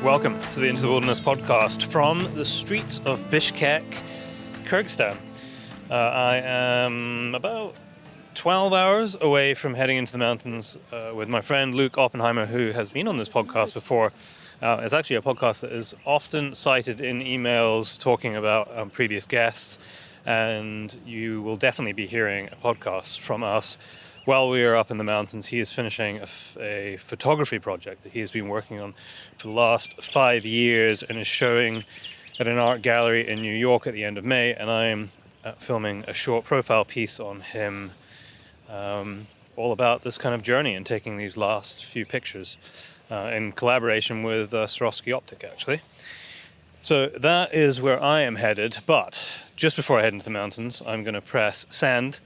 Welcome to the Into the Wilderness podcast from the streets of Bishkek, Kyrgyzstan. I am about 12 hours away from heading into the mountains with my friend Luke Oppenheimer, who has been on this podcast before. It's actually a podcast that is often cited in emails talking about previous guests, and you will definitely be hearing a podcast from us while we are up in the mountains. He is finishing a photography project that he has been working on for the last 5 years and is showing at an art gallery in New York at the end of May, and I'm filming a short profile piece on him, all about this kind of journey and taking these last few pictures in collaboration with Swarovski Optic, actually. So that is where I am headed, but just before I head into the mountains, I'm going to press send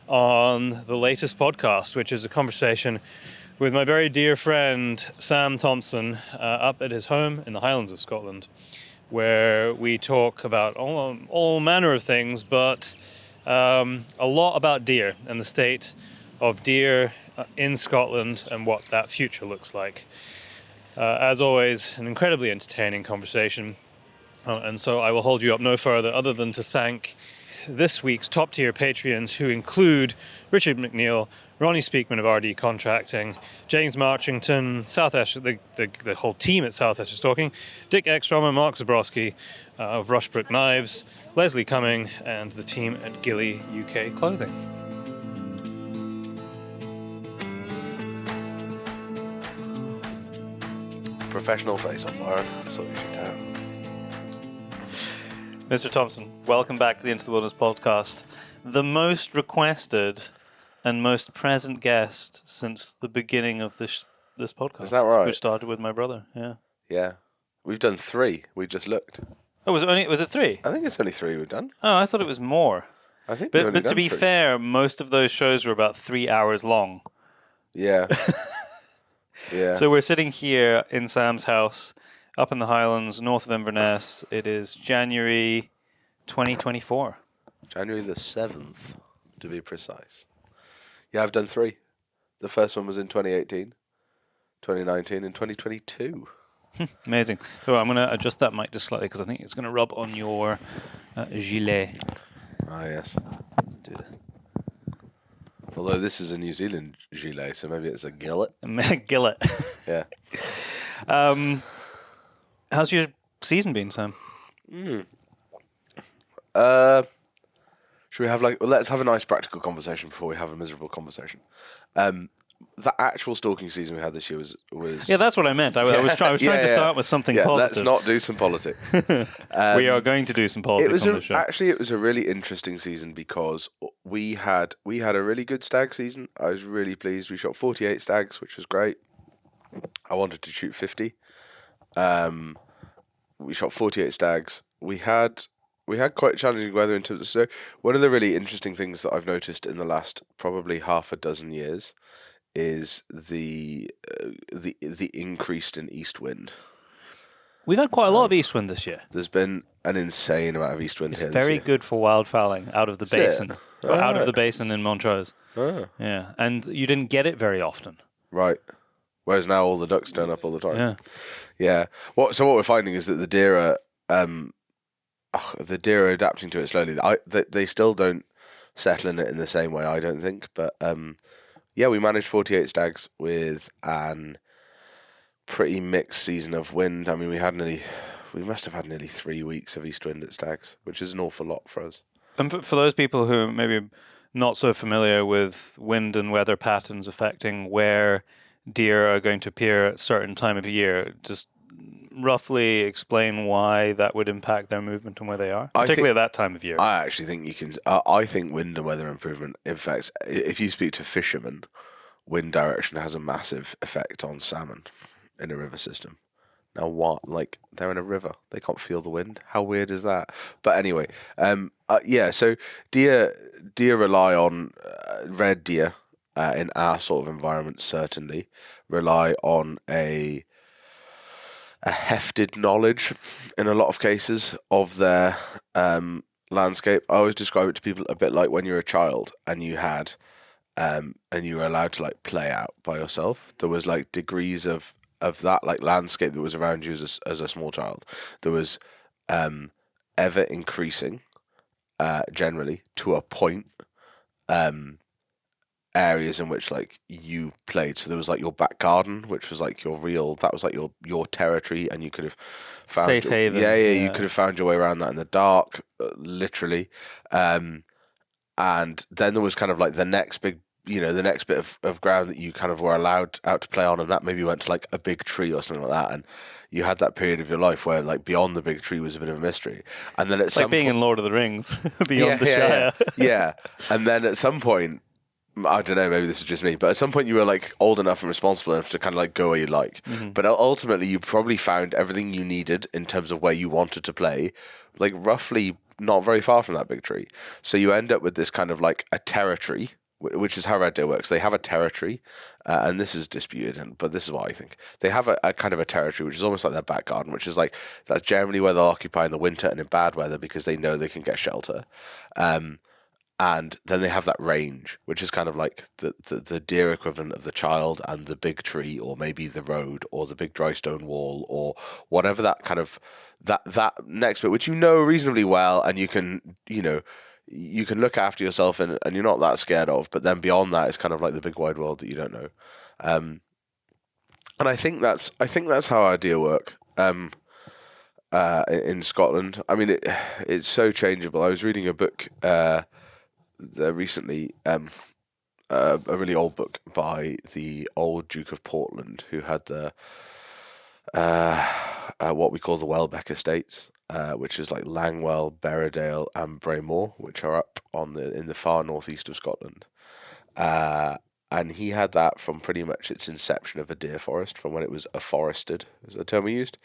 on the latest podcast, which is a conversation with my very dear friend Sam Thompson up at his home in the highlands of Scotland, where we talk about all manner of things, but a lot about deer and the state of deer in Scotland and what that future looks like. As always, an incredibly entertaining conversation, and so I will hold you up no further other than to thank this week's top-tier Patreons, who include Richard McNeil, Ronnie Speakman of RD Contracting, James Marchington, South Esher, the whole team at South Esher Stalking, Dick Ekstrom and Mark Zabrowski of Rushbrook Knives, Leslie Cumming, and the team at Gilly UK Clothing. Professional face on, Byron. That's what you should have. Mr. Thompson, welcome back to the Into the Wilderness podcast. The most requested and most present guest since the beginning of this podcast. Is that right? Which started with my brother, yeah. Yeah. We've done 3. We just looked. Oh, was it 3? I think it's only 3 we've done. Oh, I thought it was more. I think we've only But to done be 3. fair, most of those shows were about 3 hours long. Yeah. Yeah. So we're sitting here in Sam's house, up in the Highlands, north of Inverness. It is January 2024. January the 7th, to be precise. Yeah, I've done 3. The first one was in 2018, 2019, and 2022. Amazing. So I'm going to adjust that mic just slightly because I think it's going to rub on your gilet. Ah, yes. Let's do it. Although this is a New Zealand gilet, so maybe it's a gillet. Gillet. Yeah. How's your season been, Sam? Should we have let's have a nice practical conversation before we have a miserable conversation. The actual stalking season we had this year was Yeah, that's what I meant. I was trying to start with something positive. Let's not do some politics. We are going to do some politics on the show. Actually, it was a really interesting season because we had a really good stag season. I was really pleased. We shot 48 stags, which was great. I wanted to shoot 50. We shot 48 stags. We had quite challenging weather in terms of snow. One of the really interesting things that I've noticed in the last probably half a dozen years is the increase in east wind. We've had quite a lot of east wind this year. There's been an insane amount of east wind here. It's very good for wildfowling out of the basin. Out of the basin in Montrose. Oh. Yeah, and you didn't get it very often. Right. Whereas now all the ducks turn up all the time. Yeah. Yeah. So what we're finding is that the deer are adapting to it slowly. They still don't settle in it in the same way, I don't think. But yeah, we managed 48 stags with an pretty mixed season of wind. I mean, we must have had nearly 3 weeks of east wind at stags, which is an awful lot for us. And for those people who maybe not so familiar with wind and weather patterns affecting where deer are going to appear at a certain time of year, just roughly explain why that would impact their movement and where they are, particularly at that time of year. I actually think you can. I think wind and weather improvement. In fact, if you speak to fishermen, wind direction has a massive effect on salmon in a river system. Now, what? Like, they're in a river, they can't feel the wind. How weird is that? But anyway, yeah. So deer rely on red deer in our sort of environment. Certainly rely on a hefted knowledge in a lot of cases of their landscape. I always describe it to people a bit like when you're a child and you had and you were allowed to like play out by yourself. There was like degrees of of that like landscape that was around you as a small child, there was ever increasing, generally to a point, areas in which like you played. So there was like your back garden, which was like that was like your territory, and you could have found Safe haven. you could have found your way around that in the dark, literally. And then there was kind of like the next bit of ground that you kind of were allowed out to play on, and that maybe went to like a big tree or something like that. And you had that period of your life where like beyond the big tree was a bit of a mystery. And then at some like being in Lord of the Rings, beyond the Shire. Yeah. And then at some point, I don't know, maybe this is just me, but at some point you were like old enough and responsible enough to kind of like go where you like. Mm-hmm. But ultimately you probably found everything you needed in terms of where you wanted to play, like roughly not very far from that big tree. So you end up with this kind of like a territory, which is how Red Deer works. They have a territory, and this is disputed, but this is what I think. They have a kind of a territory, which is almost like their back garden, which is like, that's generally where they'll occupy in the winter and in bad weather because they know they can get shelter. And then they have that range, which is kind of like the deer equivalent of the child and the big tree, or maybe the road, or the big dry stone wall, or whatever that kind of that next bit, which you know reasonably well, and you can look after yourself and you're not that scared of. But then beyond that is kind of like the big wide world that you don't know. And I think that's how our deer work. In Scotland, I mean, it's so changeable. I was reading a book recently, a really old book by the old Duke of Portland, who had the what we call the Welbeck Estates, which is like Langwell, Berridale, and Braemore, which are up in the far northeast of Scotland. And he had that from pretty much its inception of a deer forest, from when it was afforested, is the term we used.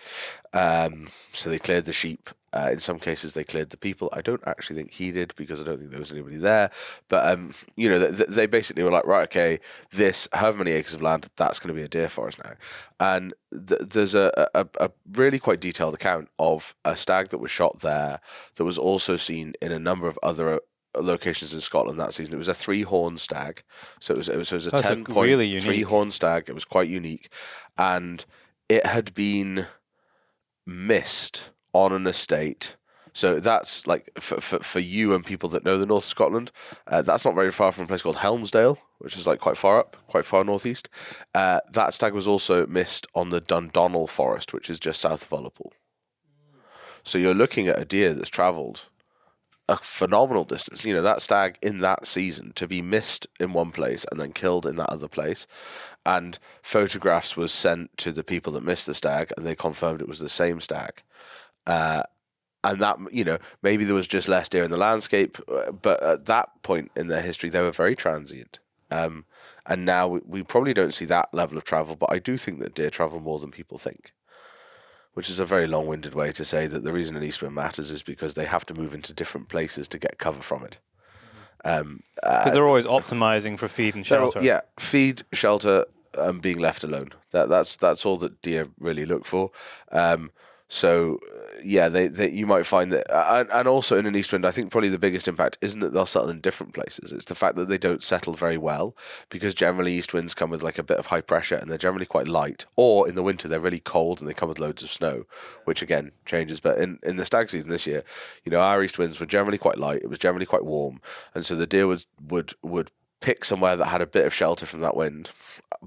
So they cleared the sheep. In some cases, they cleared the people. I don't actually think he did, because I don't think there was anybody there. But, they basically were like, right, okay, this, however many acres of land, that's going to be a deer forest now. And there's a really quite detailed account of a stag that was shot there that was also seen in a number of other locations in Scotland that season. It was a 3-horn stag, so it was a 10-point really 3-horn stag. It was quite unique, and it had been missed on an estate. So that's like for you and people that know the north of Scotland, that's not very far from a place called Helmsdale, which is like quite far northeast. That stag was also missed on the Dundonald Forest, which is just south of Ullapool. So you're looking at a deer that's travelled a phenomenal distance. That stag in that season to be missed in one place and then killed in that other place, and photographs was sent to the people that missed the stag, and they confirmed it was the same stag. And that, maybe there was just less deer in the landscape, but at that point in their history, they were very transient. And now we probably don't see that level of travel, but I do think that deer travel more than people think. Which is a very long-winded way to say that the reason an east wind matters is because they have to move into different places to get cover from it. Because they're always optimizing for feed and shelter. Feed, shelter, and being left alone. That's all that deer really look for. They you might find that, and also in an east wind, I think probably the biggest impact isn't that they'll settle in different places. It's the fact that they don't settle very well, because generally east winds come with like a bit of high pressure, and they're generally quite light. Or in the winter, they're really cold and they come with loads of snow, which again changes. But in the stag season this year, our east winds were generally quite light. It was generally quite warm, and so the deer would pick somewhere that had a bit of shelter from that wind,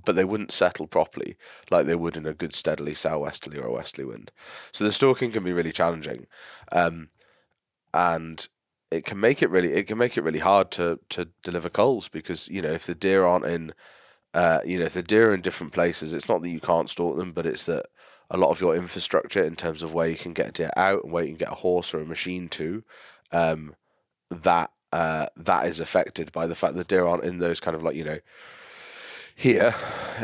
but they wouldn't settle properly like they would in a good steadily southwesterly or westerly wind. So the stalking can be really challenging, and it can make it really hard to deliver culls, because if the deer aren't in if the deer are in different places, it's not that you can't stalk them, but it's that a lot of your infrastructure in terms of where you can get a deer out and where you can get a horse or a machine to, that is affected by the fact that deer aren't in those kind of like, here,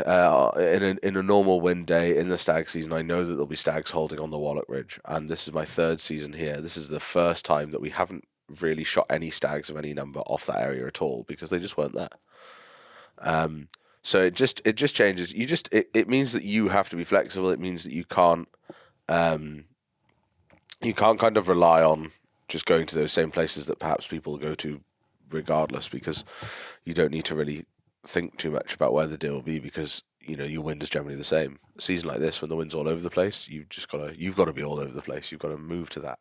in a normal wind day in the stag season, I know that there'll be stags holding on the Wallach Ridge, and this is my 3rd season here. This is the first time that we haven't really shot any stags of any number off that area at all, because they just weren't there. So it just changes. It means that you have to be flexible. It means that you can't kind of rely on just going to those same places that perhaps people go to regardless, because you don't need to really think too much about where the deer will be, because your wind is generally the same. A season like this, when the wind's all over the place, you've got to be all over the place. You've got to move to that.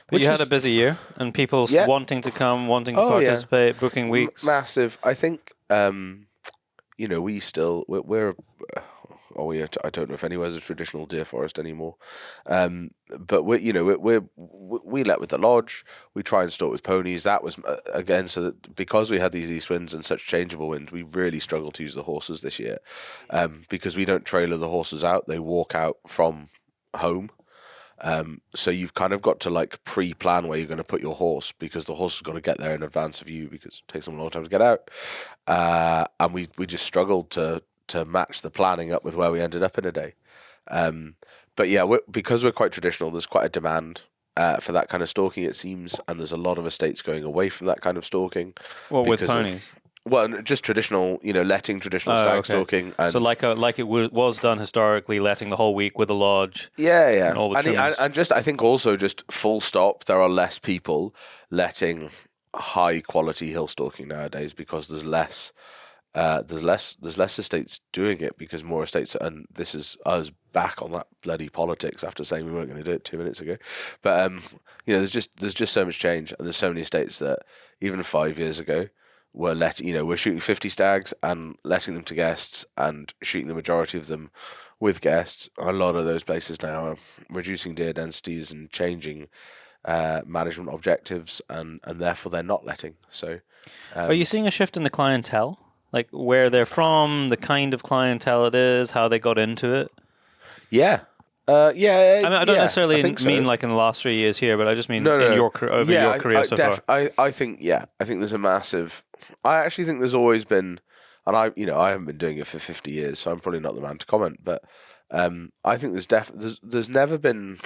But you had a busy year, and people wanting to come, wanting to participate, booking weeks. Massive. I think we're I don't know if anywhere's a traditional deer forest anymore, but we let with the lodge. We try and store with ponies. That was again so that because we had these east winds and such changeable wind, we really struggled to use the horses this year, because we don't trailer the horses out. They walk out from home. So you've kind of got to like pre-plan where you're going to put your horse, because the horse has got to get there in advance of you, because it takes them a long time to get out. And we just struggled to match the planning up with where we ended up in a day. But yeah, because we're quite traditional, there's quite a demand for that kind of stalking, it seems, and there's a lot of estates going away from that kind of stalking. Well, with ponies. Well, just traditional, letting traditional stag stalking. And so like it was done historically, letting the whole week with a lodge. Yeah. And all the and just, I think also just full stop, there are less people letting high quality hill stalking nowadays, because there's less estates doing it, because more estates, and this is us back on that bloody politics after saying we weren't going to do it 2 minutes ago. But there's just so much change, and there's so many estates that even 5 years ago we're shooting 50 stags and letting them to guests and shooting the majority of them with guests. A lot of those places now are reducing deer densities and changing management objectives, and therefore they're not letting. So, are you seeing a shift in the clientele? Like where they're from, the kind of clientele it is, how they got into it? Yeah. I don't necessarily mean like in the last 3 years here, but I just mean your career so far. I think there's a massive. I actually think there's always been, and I haven't been doing it for 50 years, so I'm probably not the man to comment. But I think there's never been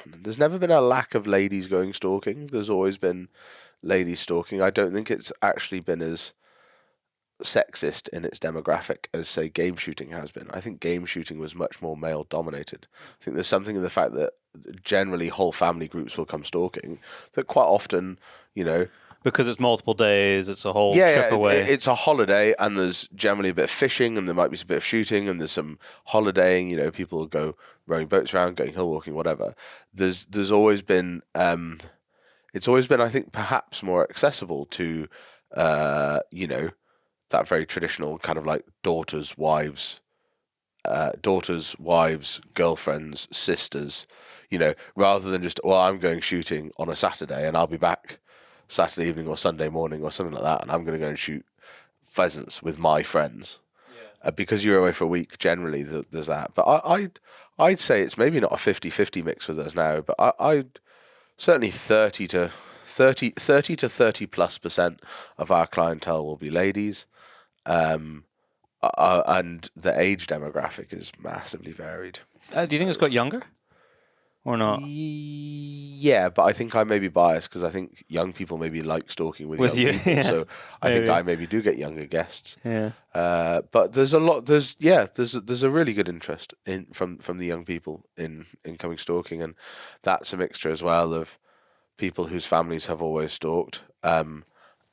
a lack of ladies going stalking. There's always been ladies stalking. I don't think it's actually been as sexist in its demographic as, say, game shooting has been. I think game shooting was much more male dominated. I think there's something in the fact that generally whole family groups will come stalking, that quite often, because it's multiple days, it's a whole trip away. It's a holiday, and there's generally a bit of fishing, and there might be a bit of shooting, and there's some holidaying. People will go rowing boats around, going hill walking, whatever. There's always been, it's always been, I think, perhaps more accessible to, that very traditional kind of like daughters, wives, girlfriends, sisters, rather than just, I'm going shooting on a Saturday and I'll be back Saturday evening or Sunday morning or something like that, and I'm going to go and shoot pheasants with my friends. Because you're away for a week, generally there's that. But I'd say it's maybe not a 50-50 mix with us now, but I'd certainly 30 to 30+ % of our clientele will be ladies. And the age demographic is massively varied. Do you think it's got younger or not? Yeah, but I think I may be biased, because I think young people maybe like stalking with young people. Yeah. So I think I maybe do get younger guests. Yeah. But there's a really good interest from the young people in coming stalking, and that's a mixture as well of people whose families have always stalked,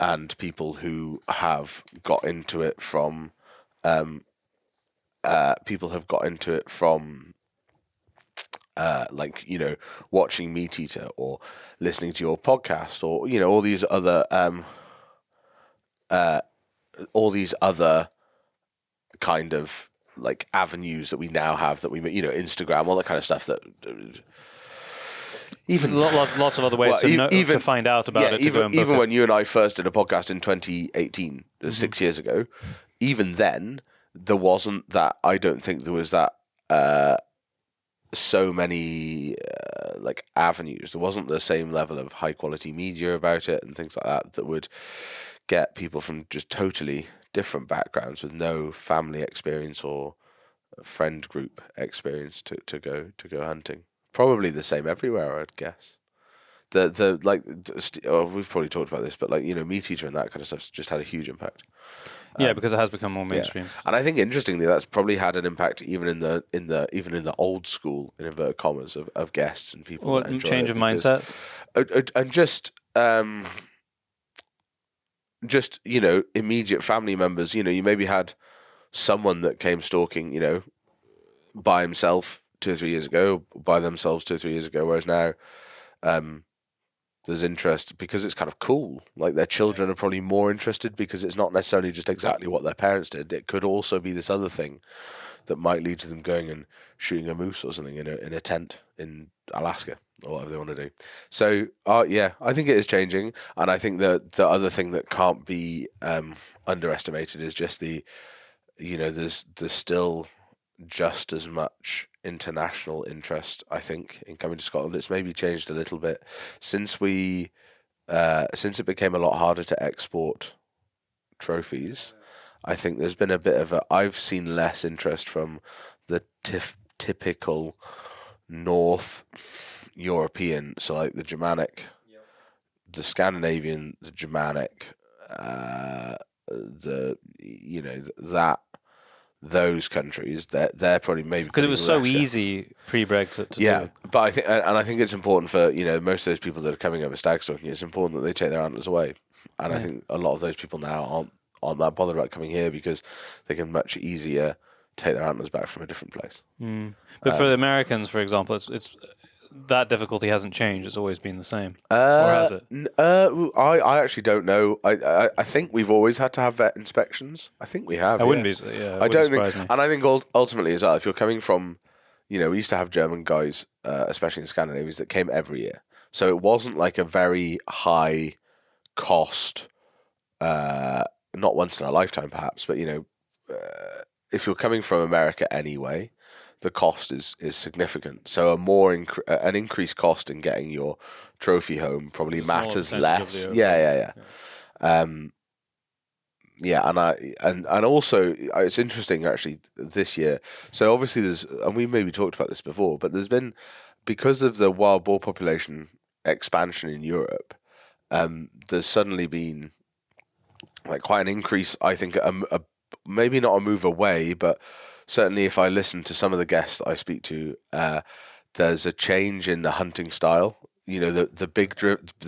and people who have got into it from watching Meat Eater or listening to your podcast, or all these other kind of like avenues that we now have, that we Instagram, all that kind of stuff, that even lots of other ways to find out about it. Even when you and I first did a podcast in 2018, 6 years ago, even then there wasn't that. I don't think there was that so many like avenues. There wasn't the same level of high quality media about it and things like that would get people from just totally different backgrounds with no family experience or friend group experience to go hunting. Probably the same everywhere, I'd guess. We've probably talked about this, but Meat Eater and that kind of stuff's just had a huge impact. Because it has become more mainstream. Yeah. And I think interestingly, that's probably had an impact even in the old school, in inverted commas, of guests and people. What change of mindsets? And just immediate family members. You maybe had someone that came stalking, by himself 2 or 3 years ago, by themselves 2 or 3 years ago, whereas now there's interest because it's kind of cool. Like their children are probably more interested because it's not necessarily just exactly what their parents did. It could also be this other thing that might lead to them going and shooting a moose or something in a tent in Alaska or whatever they want to do. So yeah, I think it is changing, and I think that the other thing that can't be underestimated is just there's still just as much international interest, I think, in coming to Scotland. It's maybe changed a little bit since it became a lot harder to export trophies. I think there's been a bit of I've seen less interest from the typical North European, so like the Germanic, the Scandinavian, the Germanic, those countries, they're probably maybe because it was so easy pre-Brexit to do. But I think it's important for most of those people that are coming over stag stalking. It's important that they take their antlers away, and I think a lot of those people now aren't that bothered about coming here because they can much easier take their antlers back from a different place. But for the Americans, for example, it's that difficulty hasn't changed. It's always been the same, or has it? I actually don't know. I think we've always had to have vet inspections. I think we have. I wouldn't be. Yeah, I don't think. Me. And I think ultimately as well, if you're coming from, we used to have German guys, especially in Scandinavia, that came every year. So it wasn't like a very high cost, not once in a lifetime perhaps, but if you're coming from America anyway, the cost is significant. So an increased cost in getting your trophy home probably matters less. Yeah. And also it's interesting actually this year. So obviously and we maybe talked about this before, but there's been, because of the wild boar population expansion in Europe, there's suddenly been like quite an increase. I think maybe not a move away, but certainly if I listen to some of the guests that I speak to, there's a change in the hunting style. The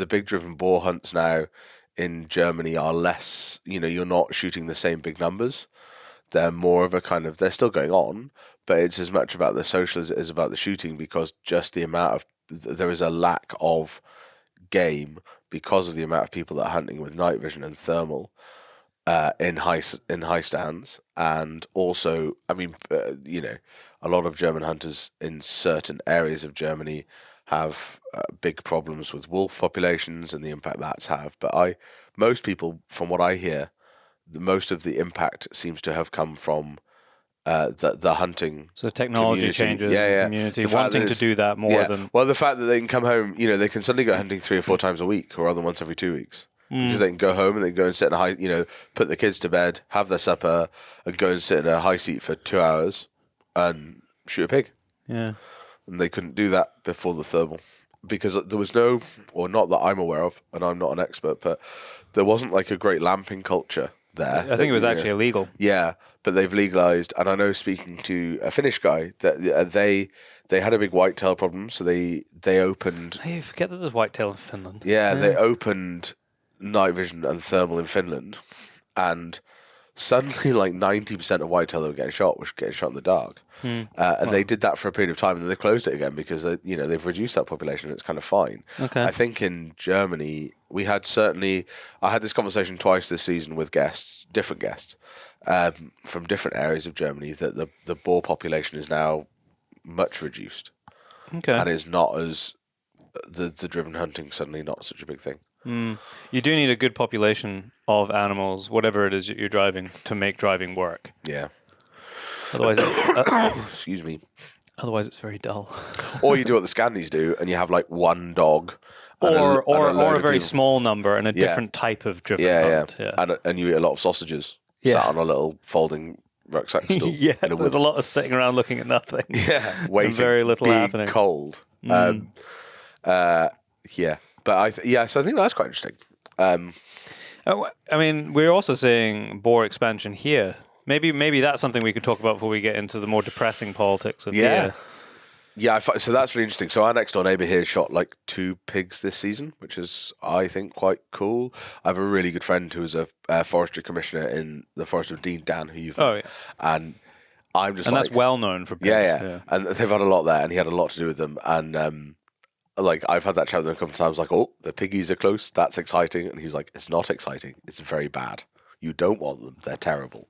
big driven boar hunts now in Germany are less, you're not shooting the same big numbers. They're more of a kind of, they're still going on, but it's as much about the social as it is about the shooting, because just the amount of, there is a lack of game because of the amount of people that are hunting with night vision and thermal. In high stands, and also, a lot of German hunters in certain areas of Germany have big problems with wolf populations and the impact that's have. But most people, from what I hear, most of the impact seems to have come from the hunting. So technology changes, community wanting to do that more than. Well, the fact that they can come home, they can suddenly go hunting 3 or 4 times a week, or rather once every 2 weeks. Because they can go home and they can go and sit in put the kids to bed, have their supper, and go and sit in a high seat for 2 hours and shoot a pig. Yeah. And they couldn't do that before the thermal, because there was no, or not that I'm aware of, and I'm not an expert, but there wasn't like a great lamping culture there. I think it was actually illegal. Yeah, but they've legalised, and I know, speaking to a Finnish guy, that they had a big whitetail problem, so they opened. You forget that there's whitetail in Finland. Yeah, they opened night vision and thermal in Finland, and suddenly like 90% of whitetail that were getting shot was getting shot in the dark. They did that for a period of time, and then they closed it again because they've reduced that population, and it's kind of fine. Okay. I think in Germany I had this conversation twice this season with different guests from different areas of Germany, that the boar population is now much reduced. Okay. And is not as the driven hunting suddenly not such a big thing. You do need a good population of animals, whatever it is that you're driving, to make driving work. Yeah. Otherwise, excuse me. Otherwise, it's very dull. Or you do what the Scandis do, and you have like one dog, or a very small number and a different type of driven hunt. Yeah. And you eat a lot of sausages sat on a little folding rucksack stool. There's a lot of sitting around looking at nothing. Yeah, waiting. Very little happening. Cold. But so I think that's quite interesting. I mean, we're also seeing boar expansion here. Maybe that's something we could talk about before we get into the more depressing politics of here. So that's really interesting. So our next door neighbour here shot like 2 pigs this season, which is, I think, quite cool. I have a really good friend who is a forestry commissioner in the Forest of Dean, Dan, who you've met. And I'm just that's well known for pigs. Yeah. And they've had a lot there, and he had a lot to do with them. And like, I've had that chat with him a couple of times, like, oh, the piggies are close, that's exciting. And he's like, it's not exciting, it's very bad. You don't want them, they're terrible.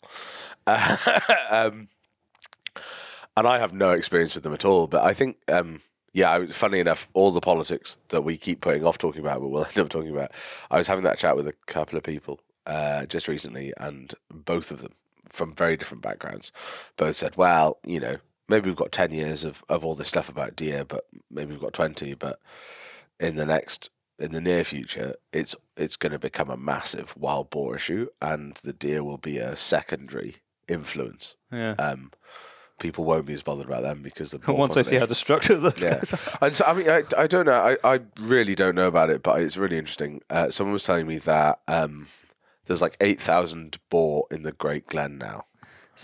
And I have no experience with them at all. But I think, funny enough, all the politics that we keep putting off talking about, but we'll end up talking about, I was having that chat with a couple of people just recently, and both of them, from very different backgrounds, both said, well, maybe we've got 10 years of all this stuff about deer, but maybe we've got 20, but in the near future, it's going to become a massive wild boar issue, and the deer will be a secondary influence. Yeah. People won't be as bothered about them because once they see how destructive those guys are. And so, I mean, I don't know. I really don't know about it, but it's really interesting. Someone was telling me that there's like 8,000 boar in the Great Glen now.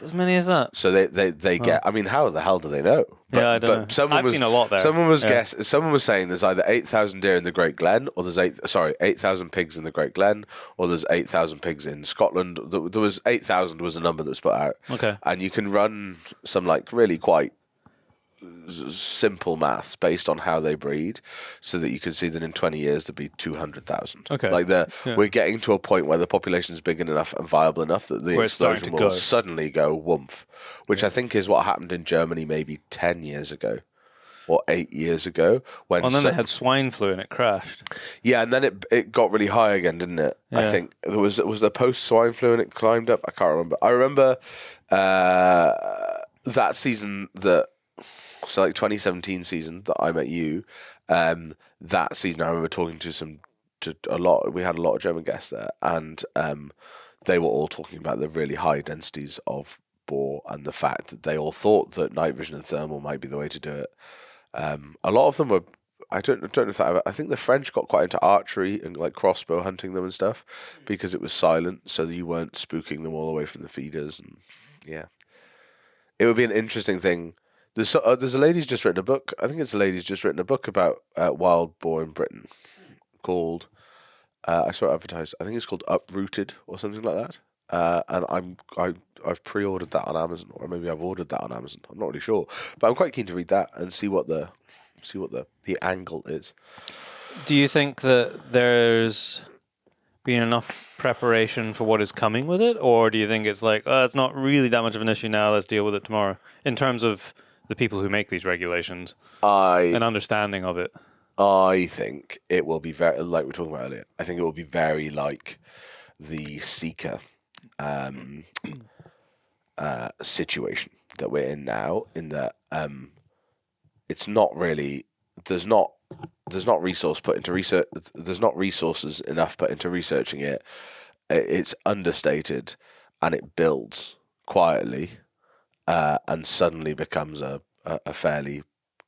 As many as that. So they get. I mean, how the hell do they know? But, I don't know. I've seen a lot there. Someone was saying there's either 8,000 deer in the Great Glen, or there's 8,000 pigs in the Great Glen, or there's 8,000 pigs in Scotland. There was 8,000 was a number that was put out. Okay. And you can run some like really quite simple maths based on how they breed, so that you can see that in 20 years there'll be 200,000. Okay. Like we're getting to a point where the population is big enough and viable enough that the explosion will suddenly go woomph, which I think is what happened in Germany maybe 10 years ago or 8 years ago. When then they had swine flu and it crashed. Yeah, and then it got really high again, didn't it? Yeah. I think there was the post swine flu and it climbed up. I can't remember. I remember that season So like 2017 season that I met you, that season I remember talking to a lot. We had a lot of German guests there, and they were all talking about the really high densities of boar and the fact that they all thought that night vision and thermal might be the way to do it. A lot of them were. I don't know if that. I think the French got quite into archery and like crossbow hunting them and stuff because it was silent, so that you weren't spooking them all away from the feeders. And yeah, it would be an interesting thing. There's a lady's just written a book. I think it's a lady's just written a book about wild boar in Britain called. I saw it advertised. I think it's called Uprooted or something like that. And I've pre-ordered that on Amazon, or maybe I've ordered that on Amazon. I'm not really sure, but I'm quite keen to read that and see what the angle is. Do you think that there's been enough preparation for what is coming with it, or do you think it's like it's not really that much of an issue now? Let's deal with it tomorrow. In terms of the people who make these regulations, an understanding of it. I think it will be very, like we were talking about earlier, I think it will be very like the Seeker situation that we're in now, in that it's not really, there's not resource put into research, there's not resources enough put into researching it. It's understated, and it builds quietly, and suddenly becomes a fairly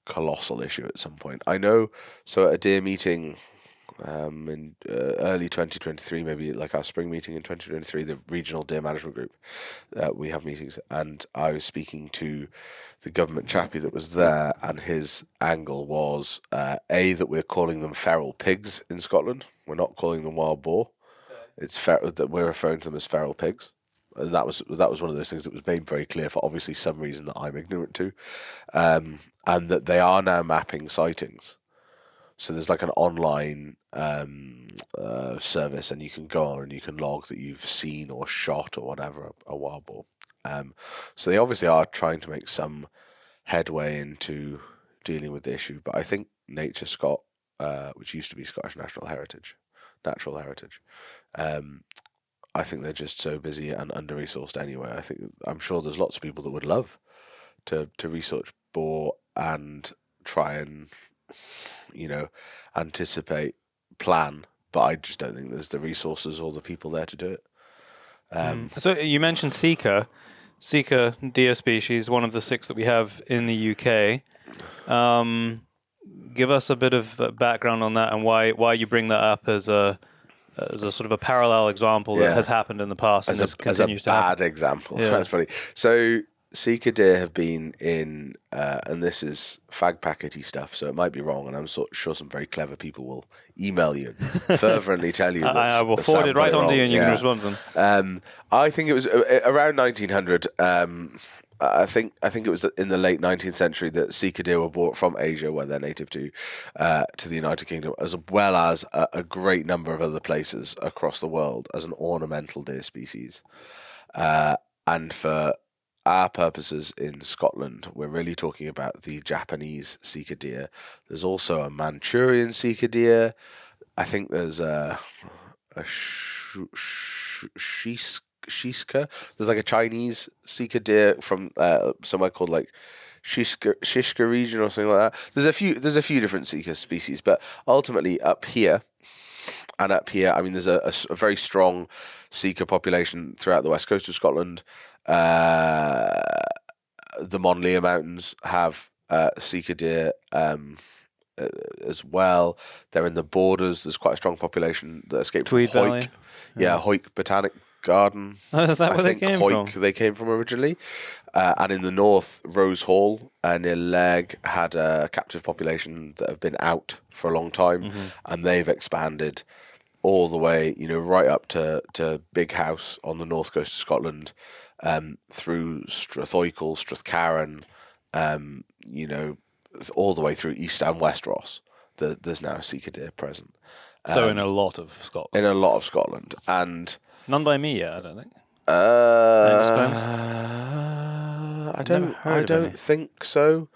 colossal issue at some point. I know, so at a deer meeting in early 2023, maybe like our spring meeting in 2023, the regional deer management group, we have meetings, and I was speaking to the government chappie that was there, and his angle was that we're calling them feral pigs in Scotland. We're not calling them wild boar. It's that we're referring to them as feral pigs. And that was one of those things that was made very clear for obviously some reason that I'm ignorant to, and that they are now mapping sightings. So there's like an online service, and you can go on and you can log that you've seen or shot or whatever a wild boar. So they obviously are trying to make some headway into dealing with the issue. But I think Nature Scot, which used to be Scottish Natural Heritage, I think they're just so busy and under-resourced anyway. I'm sure there's lots of people that would love to research boar and try and, anticipate, plan, but I just don't think there's the resources or the people there to do it. So you mentioned Seeker deer species, one of the 6 that we have in the UK. Give us a bit of background on that and why you bring that up as a sort of a parallel example that has happened in the past and this continues to happen. As a bad example. Yeah. That's funny. So Sika deer have been in, and this is fag packety stuff, so it might be wrong, and I'm sure some very clever people will email you and fervently tell you that I will Sam forward it got right on to you, wrong. and you can Yeah. respond to them. I think it was around 1900. I think it was in the late 19th century that Sika deer were brought from Asia, where they're native to the United Kingdom, as well as a great number of other places across the world as an ornamental deer species. And for our purposes in Scotland, we're really talking about the Japanese Sika deer. There's also a Manchurian Sika deer. I think there's a Shiska. There's like a Chinese Sika deer from somewhere called like Shishka region or something like that. There's a few different Sika species, but ultimately up here, I mean, there's a very strong Sika population throughout the west coast of Scotland. The Monlia Mountains have Sika deer as well. They're in the borders. There's quite a strong population that escaped Tweed from Hoyk. Valley. Yeah, Hoyk Botanic Garden. Is that where they came Hoyk from? they came from originally. And in the north, Rose Hall near Legg had a captive population that have been out for a long time, and they've expanded all the way, right up to Big House on the north coast of Scotland, through Strathoikel, Strathcarron, all the way through East and West Ross. There's now a Sika deer present. So in a lot of Scotland. In a lot of Scotland. And None by me yet, I don't think. I never heard of any. don't think so.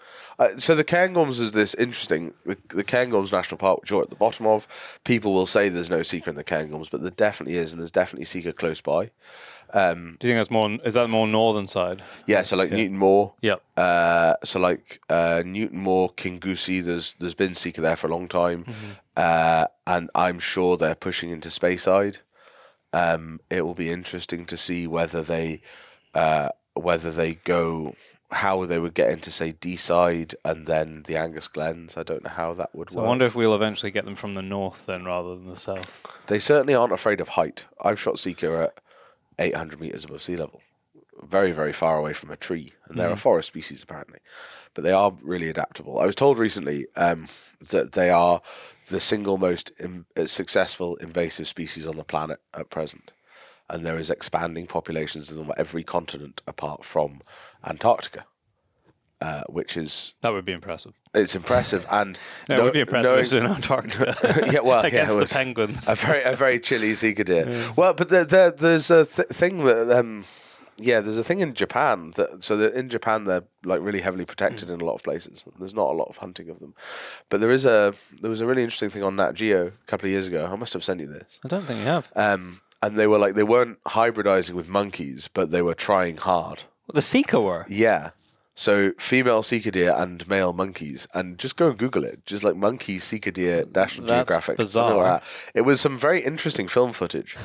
So the Cairngorms is this interesting. The Cairngorms National Park, which you're at the bottom of. People will say there's no Sika in the Cairngorms, but there definitely is, and there's definitely Sika close by. Do you think that's more? Is that more northern side? Yeah, so like Newton Moor. Yep. So like Newton Moor, Kingoosey, there's been Sika there for a long time, and I'm sure they're pushing into Speyside. It will be interesting to see whether they go, how they would get into, say, Deeside and then the Angus Glens. I don't know how that would work. I wonder if we'll eventually get them from the north then, rather than the south. They certainly aren't afraid of height. I've shot Sika at 800 meters above sea level, very, very far away from a tree, and they're a forest species apparently, but they are really adaptable. I was told recently that they are the single most successful invasive species on the planet at present, and there is expanding populations of them on every continent apart from Antarctica, which is... That would be impressive. It's impressive, and It would be impressive if it's in Antarctica. yeah, well, against it the would. penguins. A very chilly Sika deer. Well, but there's a thing that there's a thing in Japan in Japan they're like really heavily protected in a lot of places. There's not a lot of hunting of them, but there was a really interesting thing on Nat Geo a couple of years ago. I must have sent you this. I don't think you have. And they were like, they weren't hybridizing with monkeys, but they were trying hard. The Sika were. Yeah. So female Sika deer and male monkeys, and just go and Google it. Just like monkey Sika deer, National That's Geographic. bizarre. Something like that. It was some very interesting film footage.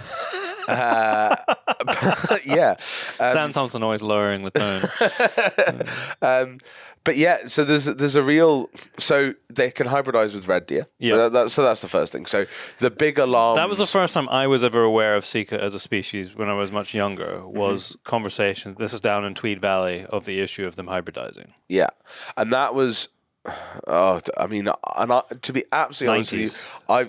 Yeah. Sam Thompson always lowering the tone. But yeah, so there's a real, so they can hybridize with red deer. Yeah. So that's the first thing. So the big alarm. That was the first time I was ever aware of Sika as a species when I was much younger, was conversations, this is down in Tweed Valley, of the issue of them hybridizing. Yeah, and that was. Oh, I mean, to be absolutely honest with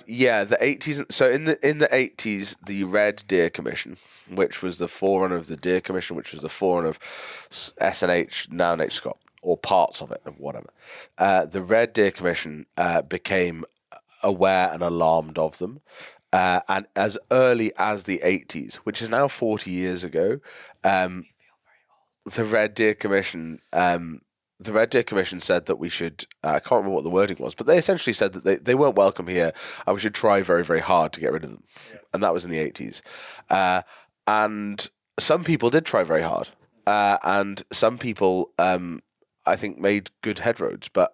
you, the 80s. So in the 80s, the Red Deer Commission, which was the forerunner of the Deer Commission, which was the forerunner of SNH, now NH Scott, or parts of it, or whatever. The Red Deer Commission became aware and alarmed of them. And as early as the 80s, which is now 40 years ago, the Red Deer Commission said that we should, I can't remember what the wording was, but they essentially said that they weren't welcome here and we should try very, very hard to get rid of them. Yeah. And that was in the 80s. And some people did try very hard. And some people, I think, made good headroads. But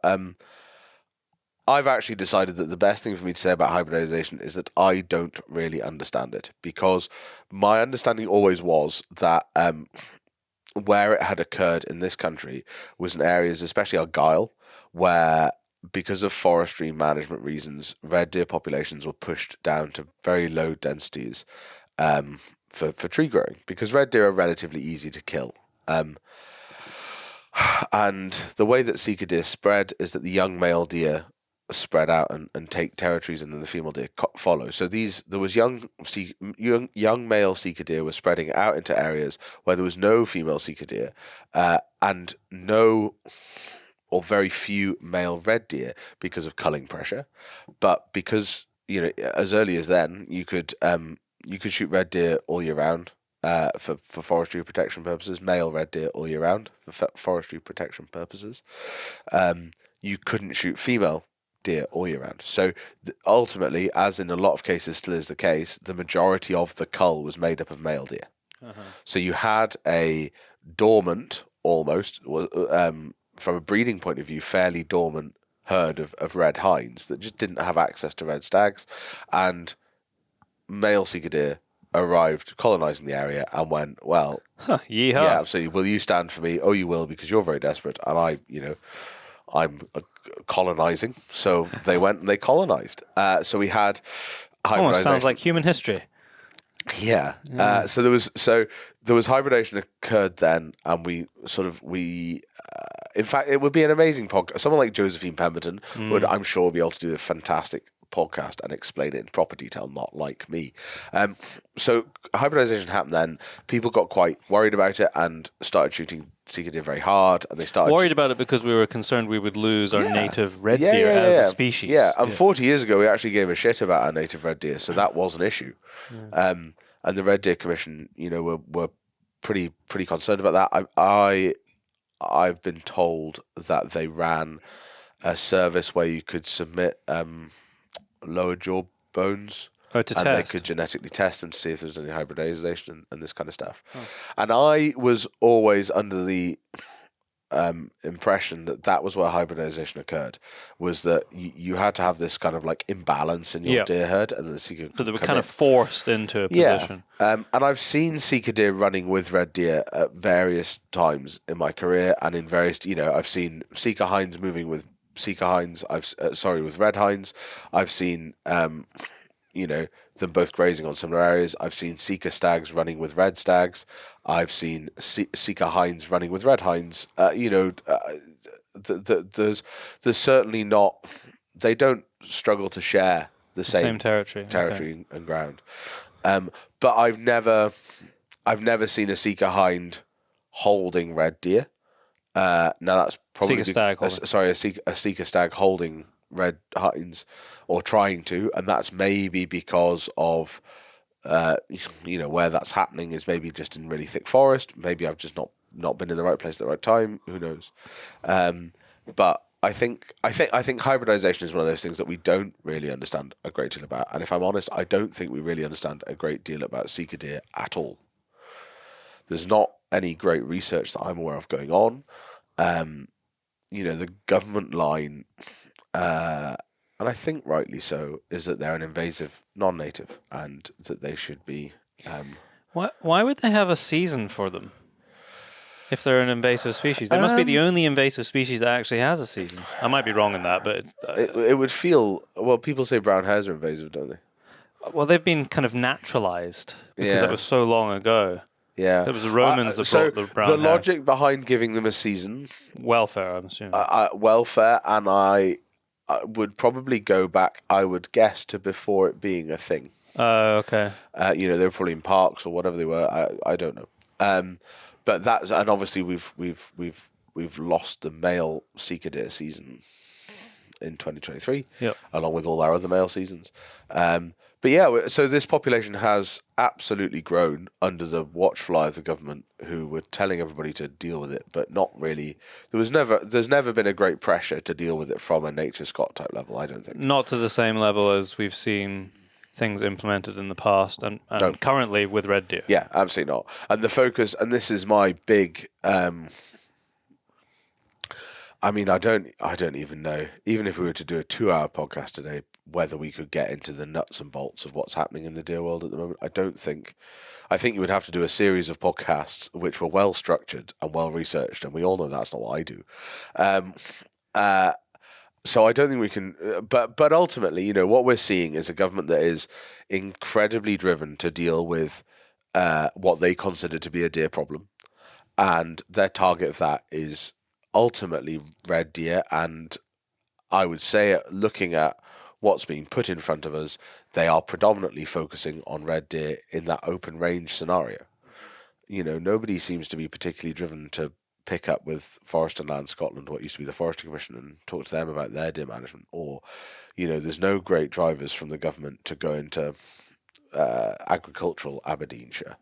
I've actually decided that the best thing for me to say about hybridization is that I don't really understand it, because my understanding always was that where it had occurred in this country was in areas, especially Argyll, where, because of forestry management reasons, red deer populations were pushed down to very low densities for tree growing, because red deer are relatively easy to kill. And the way that Sika deer spread is that the young male deer spread out and take territories, and then the female deer follow. So there was young male Sika deer were spreading out into areas where there was no female Sika deer, and no or very few male red deer because of culling pressure. But because as early as then you could shoot red deer all year round. For forestry protection purposes, male red deer all year round for forestry protection purposes. You couldn't shoot female deer all year round. So ultimately, as in a lot of cases still is the case, the majority of the cull was made up of male deer. So you had a dormant, almost, from a breeding point of view, fairly dormant herd of red hinds that just didn't have access to red stags, and male Sika deer arrived colonizing the area and went, well, yeehaw. Yeah, absolutely. Will you stand for me? Oh, you will, because you're very desperate, and I'm colonizing. So they went and they colonized. So we had hybridization. Almost sounds like human history. Yeah. So there was hybridation occurred then, and in fact, it would be an amazing podcast. Someone like Josephine Pemberton would, I'm sure, be able to do a fantastic podcast and explain it in proper detail, not like me. So hybridization happened then. People got quite worried about it and started shooting Sika deer very hard, and they started worried about it because we were concerned we would lose our native red deer as a species. Yeah, and 40 years ago we actually gave a shit about our native red deer, so that was an issue. And the Red Deer Commission, were pretty concerned about that. I've been told that they ran a service where you could submit lower jaw bones, they could genetically test them to see if there's any hybridization and this kind of stuff. And I was always under the impression that was where hybridization occurred, was that you had to have this kind of like imbalance in your deer herd, and the Sika so they were kind of forced into a position. And I've seen Sika deer running with red deer at various times in my career, and in various, I've seen Sika hinds moving with Sika hinds. With red hinds. I've seen them both grazing on similar areas. I've seen Sika stags running with red stags. I've seen Sika hinds running with red hinds. There's certainly not. They don't struggle to share the same territory and ground. But I've never seen a Sika hind holding red deer. Now that's probably a Sika stag holding red hinds, or trying to, and that's maybe because of where that's happening is maybe just in really thick forest. Maybe I've just not been in the right place at the right time. Who knows? But I think hybridization is one of those things that we don't really understand a great deal about. And if I'm honest, I don't think we really understand a great deal about Sika deer at all. There's not any great research that I'm aware of going on. The government line, and I think rightly so, is that they're an invasive non-native and that they should be... Why would they have a season for them if they're an invasive species? They must be the only invasive species that actually has a season. I might be wrong in that, but it's... it would feel... Well, people say brown hares are invasive, don't they? Well, they've been kind of naturalized because it was so long ago. Yeah. It was the Romans that brought the brown hair. The logic behind giving them a season... Welfare, I'm assuming. Welfare, and I would probably go back, I would guess, to before it being a thing. Oh, okay. They were probably in parks or whatever they were. I don't know. But that's, and obviously we've lost the male Sika deer season in 2023, along with all our other male seasons. But yeah, so this population has absolutely grown under the watchful eye of the government, who were telling everybody to deal with it, but not really. There's never been a great pressure to deal with it from a Nature Scott type level, I don't think. Not to the same level as we've seen things implemented in the past and currently with red deer. Yeah, absolutely not. And the focus, and this is my big... I don't even know, even if we were to do a 2-hour podcast today, whether we could get into the nuts and bolts of what's happening in the deer world at the moment. I think you would have to do a series of podcasts which were well structured and well researched, and we all know that's not what I do. So I don't think we can, but ultimately, what we're seeing is a government that is incredibly driven to deal with what they consider to be a deer problem, and their target of that is ultimately red deer, and I would say, looking at what's being put in front of us, they are predominantly focusing on red deer in that open range scenario. Nobody seems to be particularly driven to pick up with Forest and Land Scotland, what used to be the Forestry Commission, and talk to them about their deer management. Or, there's no great drivers from the government to go into agricultural Aberdeenshire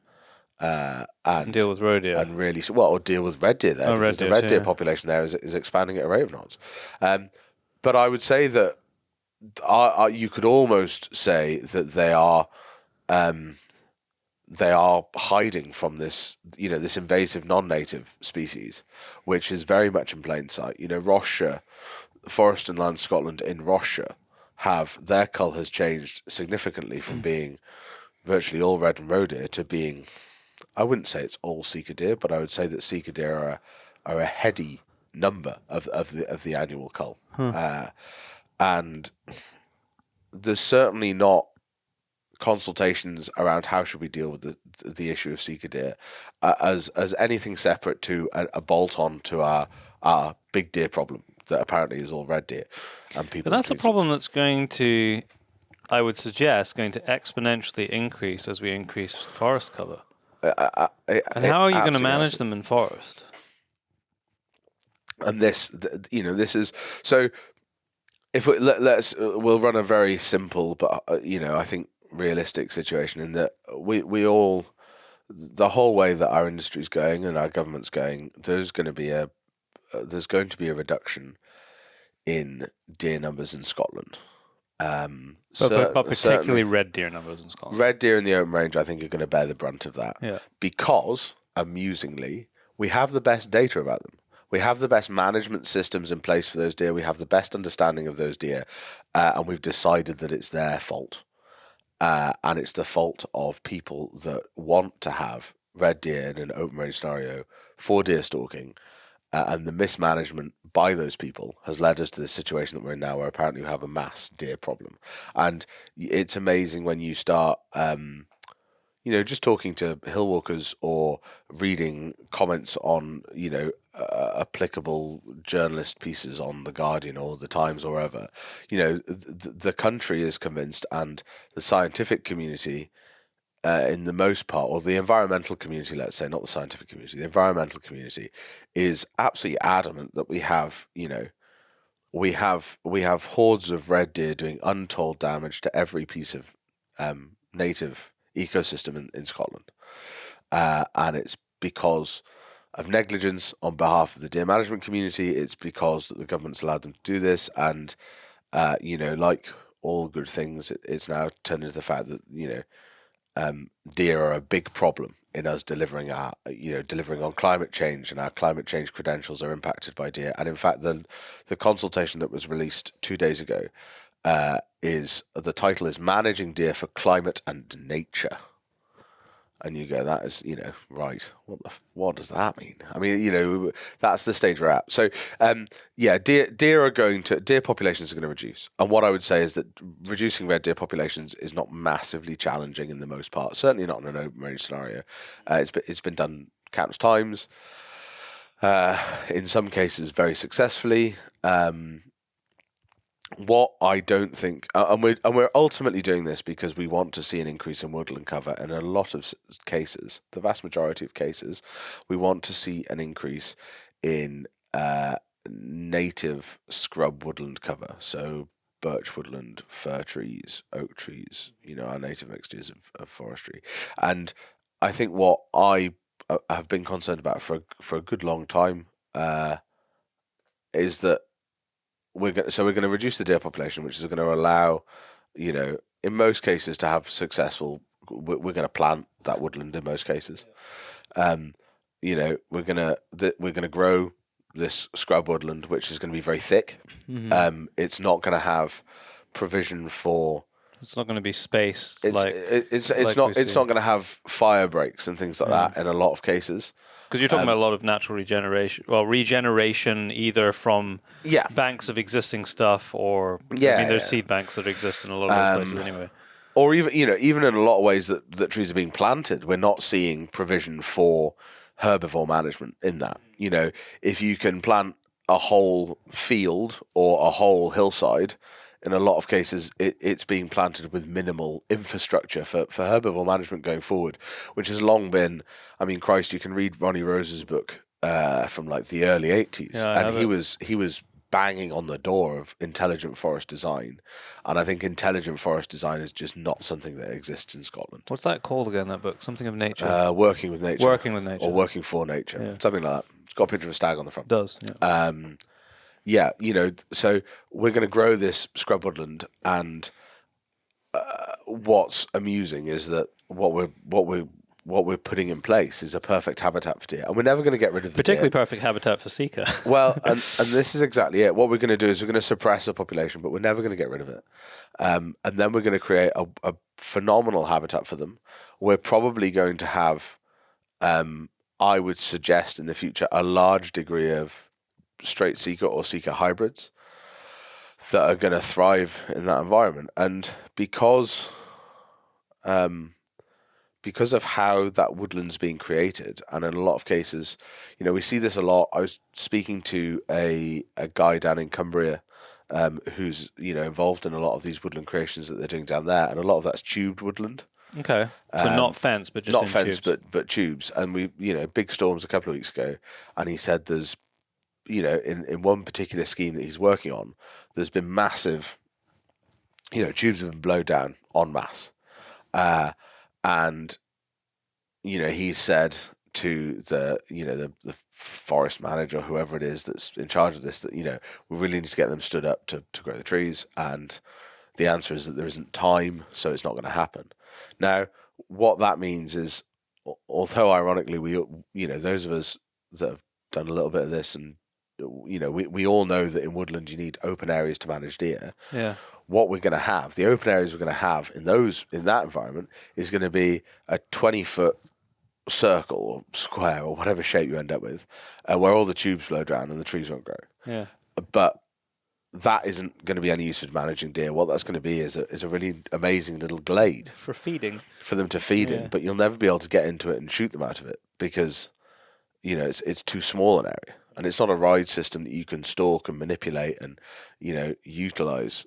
and deal with roe deer. And really, or deal with red deer there, because the red deer population there is expanding at a rate of knots. But I would say that you could almost say that they are hiding from this, this invasive non-native species, which is very much in plain sight. Ross-shire, Forest and Land Scotland in Ross-shire, their cull has changed significantly from being virtually all red and roe deer to being, I wouldn't say it's all sika deer, but I would say that sika deer are a heady number of the annual cull. And there's certainly not consultations around how should we deal with the issue of sika deer as anything separate to a bolt-on to our big deer problem that apparently is all red deer. And people. But that's a problem that's going to, I would suggest, going to exponentially increase as we increase forest cover. And how are you going to manage them in forest? And this is so. If we'll run a very simple, but I think realistic situation in that we all, the whole way that our industry's going and our government's going, there's going to be a reduction in deer numbers in Scotland. But particularly red deer numbers in Scotland. Red deer in the open range, I think, are going to bear the brunt of that. Yeah. Because, amusingly, we have the best data about them. We have the best management systems in place for those deer. We have the best understanding of those deer. And we've decided that it's their fault. And it's the fault of people that want to have red deer in an open range scenario for deer stalking. And the mismanagement by those people has led us to the situation that we're in now, where apparently we have a mass deer problem. And it's amazing when you start, just talking to hill walkers or reading comments on, applicable journalist pieces on The Guardian or The Times or wherever. The country is convinced, and the scientific community, in the most part, or the environmental community, let's say, not the scientific community, the environmental community is absolutely adamant that we have hordes of red deer doing untold damage to every piece of native ecosystem in Scotland. And it's because of negligence on behalf of the deer management community. It's because that the government's allowed them to do this. And, like all good things, it's now turned into the fact that, deer are a big problem in us delivering on climate change, and our climate change credentials are impacted by deer. And in fact, the consultation that was released 2 days ago the title is Managing Deer for Climate and Nature. And you go, that is, right. What does that mean? I mean, that's the stage we're at. So, deer populations are going to reduce. And what I would say is that reducing red deer populations is not massively challenging in the most part. Certainly not in an open range scenario. It's been done countless times. In some cases, very successfully. What I don't think, and we're ultimately doing this because we want to see an increase in woodland cover, and in a lot of cases, the vast majority of cases, we want to see an increase in native scrub woodland cover. So birch woodland, fir trees, oak trees, our native mixtures of forestry. And I think what I have been concerned about for a good long time is that we're going to reduce the deer population, which is going to allow, in most cases, to have successful. We're going to plant that woodland in most cases. We're going to grow this scrub woodland, which is going to be very thick. Mm-hmm. It's not going to have provision for. It's not going to be spaced. It's not going to have fire breaks and things like that in a lot of cases. Because you're talking about a lot of natural regeneration. Well, regeneration either from banks of existing stuff, or there's seed banks that exist in a lot of those places anyway. Or even in a lot of ways that trees are being planted, we're not seeing provision for herbivore management in that. If you can plant a whole field or a whole hillside. In a lot of cases, it's being planted with minimal infrastructure for herbivore management going forward, which has long been. I mean, Christ, you can read Ronnie Rose's book from like the early '80s, Yeah, and he was banging on the door of intelligent forest design, and I think intelligent forest design is just not something that exists in Scotland. What's that called again? That book, something of nature. Working with nature, Working with nature, or working for nature, Yeah. something like that. It's got a picture of a stag on the front. Does yeah. Yeah, so we're going to grow this scrub woodland, and what's amusing is that what we're putting in place is a perfect habitat for deer, and we're never going to get rid of the particularly deer. perfect habitat for sika. Well, and this is exactly it. What we're going to do is we're going to suppress a population, but we're never going to get rid of it. And then we're going to create a phenomenal habitat for them. We're probably going to have, I would suggest in the future, a large degree of straight sika or sika hybrids that are going to thrive in that environment. And because of how that woodland's being created, and in a lot of cases, we see this a lot. I was speaking to a guy down in Cumbria who's involved in a lot of these woodland creations that they're doing down there, and a lot of that's tubed woodland. Okay, so not fence, but just not in fence, tubes. but tubes. And we, big storms a couple of weeks ago, and he said there's, in one particular scheme that he's working on, there's been massive, tubes have been blown down en masse. And he said to the forest manager, whoever it is that's in charge of this, that we really need to get them stood up to grow the trees. And the answer is that there isn't time, so it's not going to happen. Now, what that means is, although ironically we those of us that have done a little bit of this, and we all know that in woodland you need open areas to manage deer. Yeah. What we're going to have, the open areas we're going to have in that environment, is going to be a 20-foot circle or square or whatever shape you end up with, where all the tubes blow down and the trees won't grow. Yeah. But that isn't going to be any use for managing deer. What that's going to be is a really amazing little glade For feeding. for them to feed in. But you'll never be able to get into it and shoot them out of it because it's too small an area, and it's not a ride system that you can stalk and manipulate and utilize.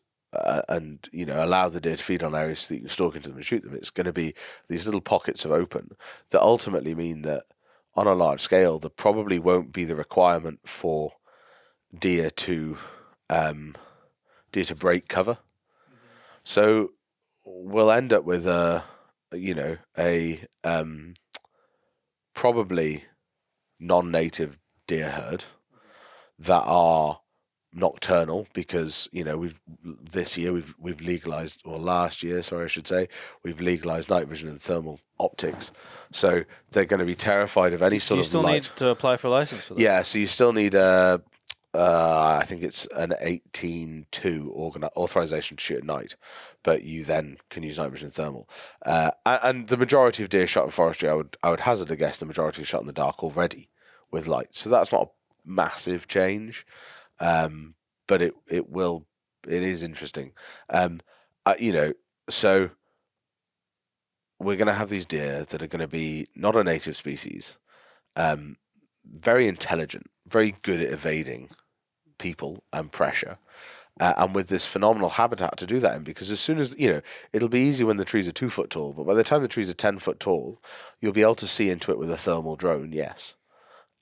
And allow the deer to feed on areas so that you can stalk into them and shoot them. It's going to be these little pockets of open that ultimately mean that on a large scale there probably won't be the requirement for deer to break cover. Mm-hmm. So we'll end up with a probably non-native deer herd that are nocturnal, because we've legalized, or last year, sorry, I should say, we've legalized night vision and thermal optics, so they're going to be terrified of any sort of light. You still need to apply for a license for that? Yeah, so you still need I think it's an 18.2 authorization to shoot at night, but you then can use night vision and thermal. And the majority of deer shot in forestry, I would hazard a guess, the majority is shot in the dark already with lights, so that's not a massive change. But it is interesting. So we're going to have these deer that are going to be not a native species, very intelligent, very good at evading people and pressure, and with this phenomenal habitat to do that in, because as soon as, it'll be easy when the trees are 2 foot tall, but by the time the trees are 10 foot tall, you'll be able to see into it with a thermal drone, yes.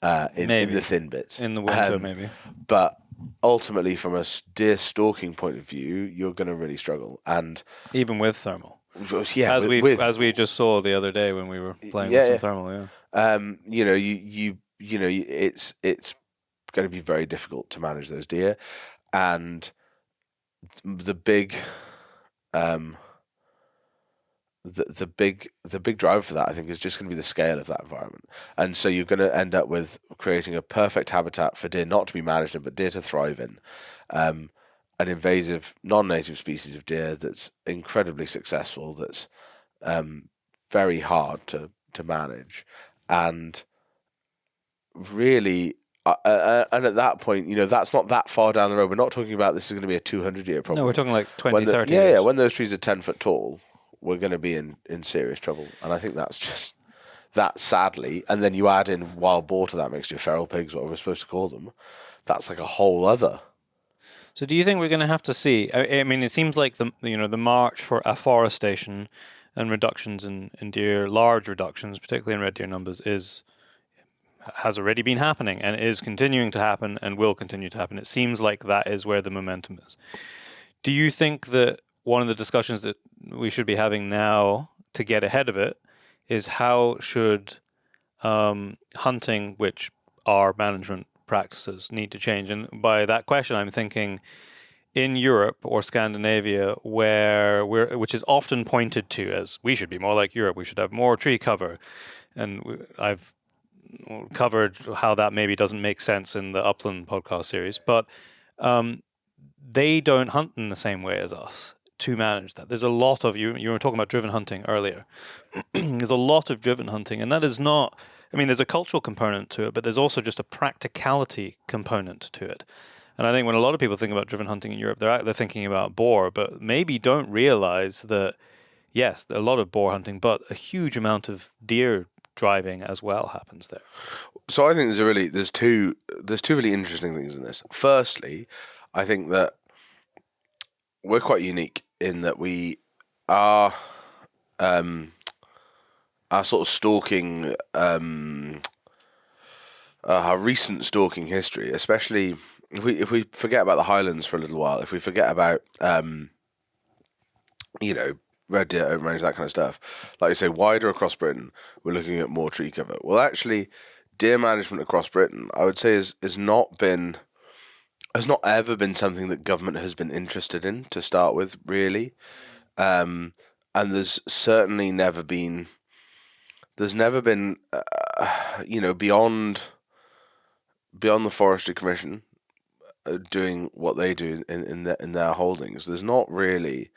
In the thin bits. In the winter, maybe. But ultimately, from a deer stalking point of view, you're going to really struggle. And even with thermal. Yeah, as we just saw the other day when we were playing with some thermal, it's going to be very difficult to manage those deer. And the big the big driver for that, I think, is just going to be the scale of that environment. And so you're going to end up with creating a perfect habitat for deer not to be managed in, but deer to thrive in. An invasive, non-native species of deer that's incredibly successful, that's very hard to manage. And really, and at that point, that's not that far down the road. We're not talking about this is going to be a 200-year problem. No, we're talking like 20, 30 years. Yeah, when those trees are 10 foot tall, we're going to be in serious trouble. And I think that's just, that sadly, and then you add in wild boar to that mixture, feral pigs, what we're supposed to call them, that's like a whole other. So do you think we're going to have to see? I mean, it seems like the march for afforestation and reductions in deer, large reductions, particularly in red deer numbers, has already been happening and is continuing to happen and will continue to happen. It seems like that is where the momentum is. Do you think that one of the discussions that we should be having now to get ahead of it is how should hunting, which are management practices, need to change? And by that question, I'm thinking in Europe or Scandinavia, which is often pointed to as we should be more like Europe, we should have more tree cover, and I've covered how that maybe doesn't make sense in the Upland podcast series, but they don't hunt in the same way as us to manage that. There's a lot of, you were talking about driven hunting earlier. There's a lot of driven hunting, and that is not, I mean, there's a cultural component to it, but there's also just a practicality component to it. And I think when a lot of people think about driven hunting in Europe, they're thinking about boar, but maybe don't realize that, yes, a lot of boar hunting, but a huge amount of deer driving as well happens there. So I think there's two really interesting things in this. Firstly, I think that we're quite unique in that we are our sort of stalking, our recent stalking history, especially if we forget about the highlands for a little while, if we forget about red deer, open range, that kind of stuff, like you say, wider across Britain, we're looking at more tree cover. Well, actually, deer management across Britain, I would say, has not ever been something that government has been interested in to start with, really. And there's certainly never been, beyond the Forestry Commission doing what they do in their holdings. There's not really,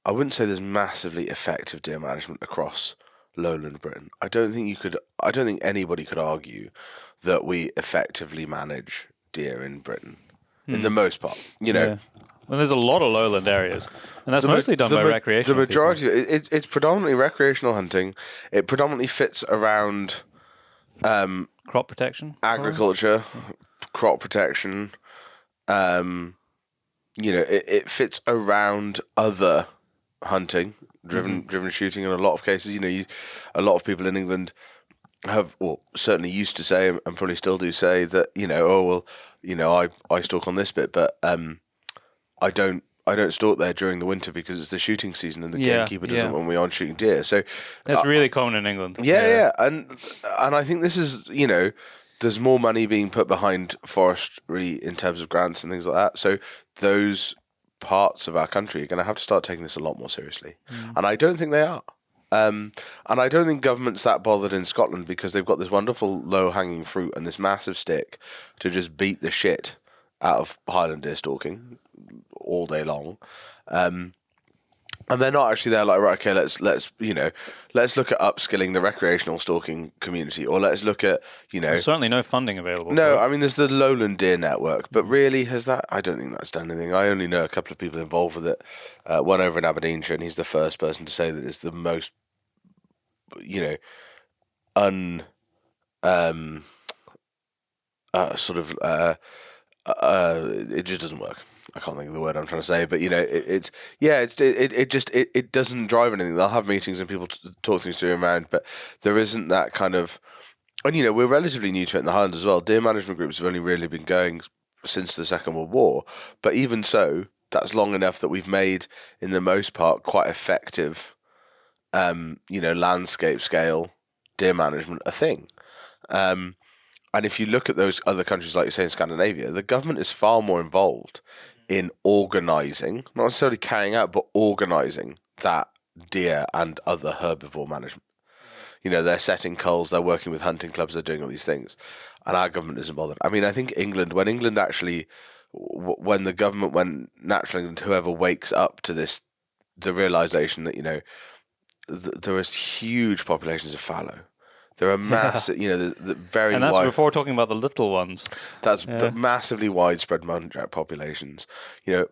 I wouldn't say there's massively effective deer management across lowland Britain. I don't think anybody could argue that we effectively manage deer in Britain, in the most part. Yeah. Well, there's a lot of lowland areas, and that's mostly done by recreational. The majority, people. It's predominantly recreational hunting. It predominantly fits around Crop protection, agriculture, crop protection. It fits around other hunting, driven shooting in a lot of cases. A lot of people in England have, well, certainly used to say, and probably still do say that, I stalk on this bit, but I don't stalk there during the winter because it's the shooting season and the gamekeeper doesn't want me on shooting deer. So that's really common in England. Yeah. And I think this is, there's more money being put behind forestry in terms of grants and things like that. So those parts of our country are going to have to start taking this a lot more seriously. And I don't think they are. And I don't think government's that bothered in Scotland because they've got this wonderful low-hanging fruit and this massive stick to just beat the shit out of Highland deer stalking all day long. And they're not actually there like, right, okay, let's look at upskilling the recreational stalking community, or let's look at, There's certainly no funding available. No, I mean, there's the Lowland Deer Network, but really, I don't think that's done anything. I only know a couple of people involved with it. One over in Aberdeenshire, and he's the first person to say that it's the most, it just doesn't work. I can't think of the word I'm trying to say, but it doesn't drive anything. They'll have meetings and people talk things to him around, but there isn't that kind of. And we're relatively new to it in the Highlands as well. Deer management groups have only really been going since the Second World War, but even so, that's long enough that we've made, in the most part, quite effective, landscape scale deer management a thing. And if you look at those other countries, like you say in Scandinavia, the government is far more involved in organising, not necessarily carrying out, but organising that deer and other herbivore management. They're setting culls, they're working with hunting clubs, they're doing all these things. And our government isn't bothered. I mean, I think when the government, when Natural England, whoever wakes up to this, the realisation that, there is huge populations of fallow There are massive, the very And that's wide. before talking about the little ones. That's the massively widespread muntjac populations.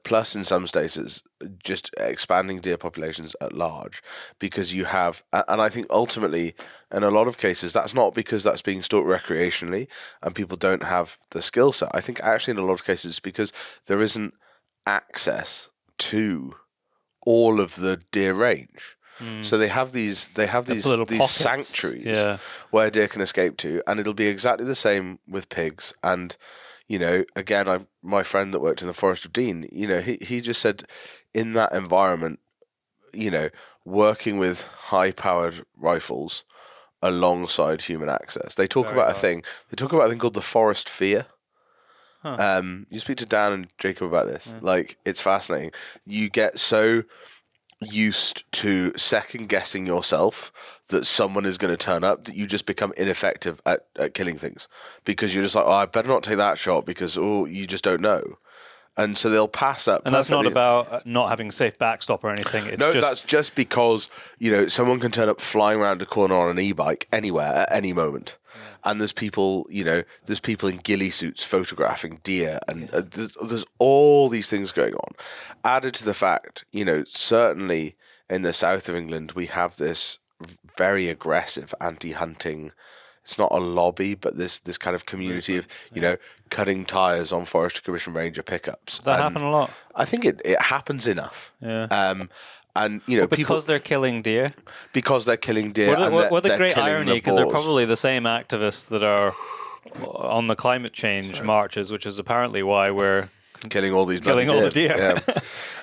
Plus in some states it's just expanding deer populations at large, because you have, and I think ultimately in a lot of cases that's not because that's being stalked recreationally and people don't have the skill set. I think actually in a lot of cases it's because there isn't access to all of the deer range. So they have these little pockets. sanctuaries where deer can escape to, and it'll be exactly the same with pigs. And again, my friend that worked in the Forest of Dean, he just said in that environment, working with high-powered rifles alongside human access, they talk about a thing called the forest fear. You speak to Dan and Jacob about this. Like, it's fascinating. You get so used to second guessing yourself that someone is going to turn up that you just become ineffective at killing things, because you're just like, I better not take that shot because you just don't know. And so they'll pass up. And that's not about not having safe backstop or anything. It's that's just because someone can turn up flying around a corner on an e-bike anywhere at any moment. And there's people, there's people in ghillie suits photographing deer, and there's all these things going on. Added to the fact, certainly in the south of England, we have this very aggressive anti-hunting. It's not a lobby, but this kind of community of cutting tires on Forestry Commission Ranger pickups. Does that happen a lot? I think it happens enough. Yeah. And because they're killing deer. Because they're killing deer. What the great irony, because they're probably the same activists that are on the climate change marches, which is apparently why we're killing all the deer.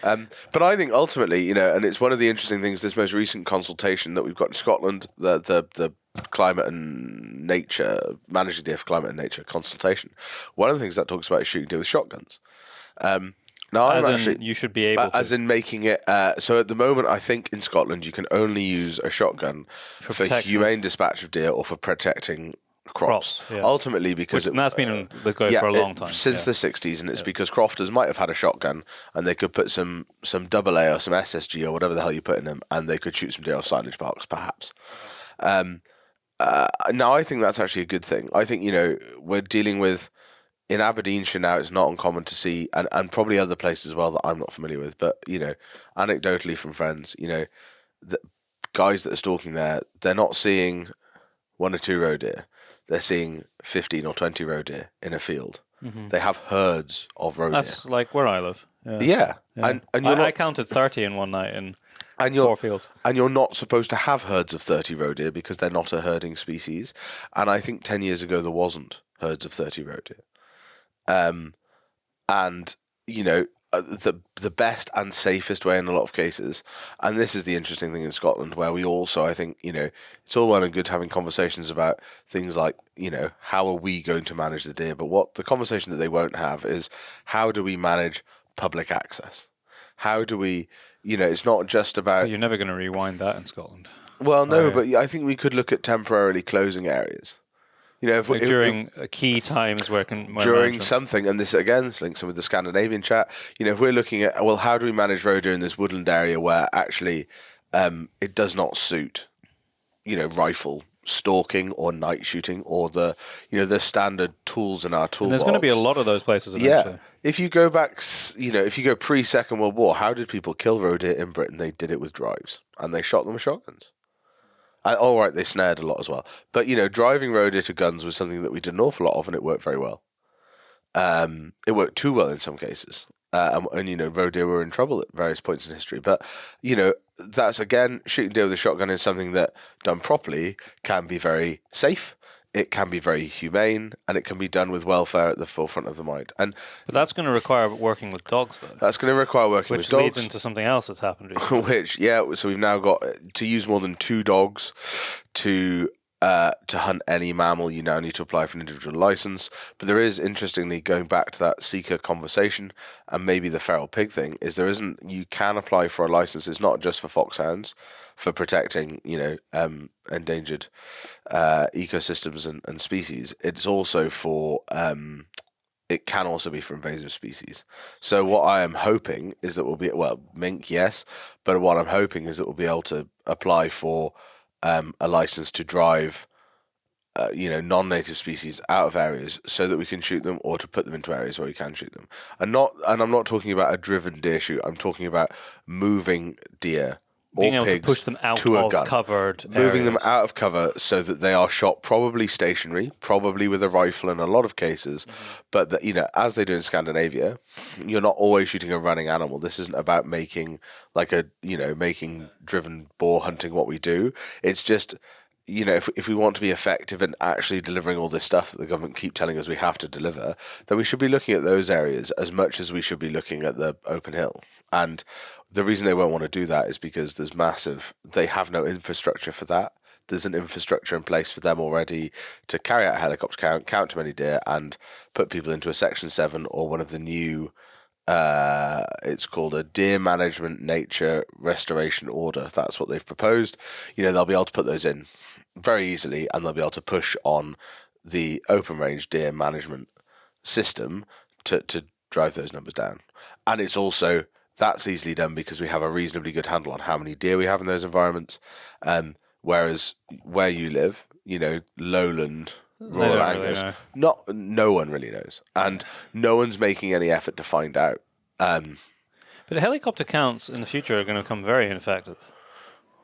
Yeah. But I think ultimately, and it's one of the interesting things. This most recent consultation that we've got in Scotland, the climate and nature, managing deer for climate and nature consultation. One of the things that talks about is shooting deer with shotguns. Now, you should be able to. As in making it. So at the moment, I think in Scotland you can only use a shotgun for humane dispatch of deer or for protecting crops. Ultimately, because that's been the go for a long time since the 60s, and it's because crofters might have had a shotgun and they could put some AA or some SSG or whatever the hell you put in them, and they could shoot some deer off silage barks, perhaps. Now, I think that's actually a good thing. I think we're dealing with. In Aberdeenshire now, it's not uncommon to see, and probably other places as well that I'm not familiar with, but, anecdotally from friends, the guys that are stalking there, they're not seeing 1 or 2 roe deer. They're seeing 15 or 20 roe deer in a field. Mm-hmm. They have herds of roe deer. That's like where I live. Yeah. And I counted 30 in one night in 4 fields. And you're not supposed to have herds of 30 roe deer because they're not a herding species. And I think 10 years ago there wasn't herds of 30 roe deer. The best and safest way in a lot of cases, and this is the interesting thing in Scotland, where we also, I think, it's all well and good having conversations about things like, how are we going to manage the deer? But what the conversation that they won't have is, how do we manage public access? How do we, it's not just about... You're never going to rewind that in Scotland. Well, no, but I think we could look at temporarily closing areas. During key times during something, and this links in with the Scandinavian chat. If we're looking at, well, how do we manage roe deer in this woodland area where actually it does not suit, rifle stalking or night shooting or the standard tools in our toolbox. And there's going to be a lot of those places eventually. Yeah. If you go back, if you go pre-Second World War, how did people kill roe deer in Britain? They did it with drives, and they shot them with shotguns. All right, they snared a lot as well. But, driving roe deer to guns was something that we did an awful lot of, and it worked very well. It worked too well in some cases. And roe deer were in trouble at various points in history. But, that's, again, shooting deer with a shotgun is something that, done properly, can be very safe. It can be very humane, and it can be done with welfare at the forefront of the mind. But that's going to require working with dogs, though. That's going to require working with dogs. Which leads into something else that's happened recently. So we've now got to use more than 2 dogs to hunt any mammal. You now need to apply for an individual license. But there is, interestingly, going back to that seeker conversation, and maybe the feral pig thing, you can apply for a license. It's not just for foxhounds, for protecting, endangered ecosystems and species. It's also for, it can also be for invasive species. So what I am hoping is that mink, yes, but what I'm hoping is that we'll be able to apply for a license to drive non-native species out of areas so that we can shoot them, or to put them into areas where we can shoot them. And I'm not talking about a driven deer shoot. I'm talking about moving deer being or able pigs to push them out to a of gun. covered Moving them areas. out of cover so that they are shot probably stationary, probably with a rifle in a lot of cases, but that, as they do in Scandinavia, you're not always shooting a running animal. This isn't about making making driven boar hunting what we do. It's just, if we want to be effective in actually delivering all this stuff that the government keep telling us we have to deliver, then we should be looking at those areas as much as we should be looking at the open hill. And the reason they won't want to do that is because they have no infrastructure for that. There's an infrastructure in place for them already to carry out a helicopter count too many deer, and put people into a Section 7 or one of the new, it's called a Deer Management Nature Restoration Order. That's what they've proposed. They'll be able to put those in very easily, and they'll be able to push on the open range deer management system to drive those numbers down. And it's also, that's easily done because we have a reasonably good handle on how many deer we have in those environments. Whereas where you live, lowland, rural Angus, no one really knows, and no one's making any effort to find out. But helicopter counts in the future are going to become very ineffective.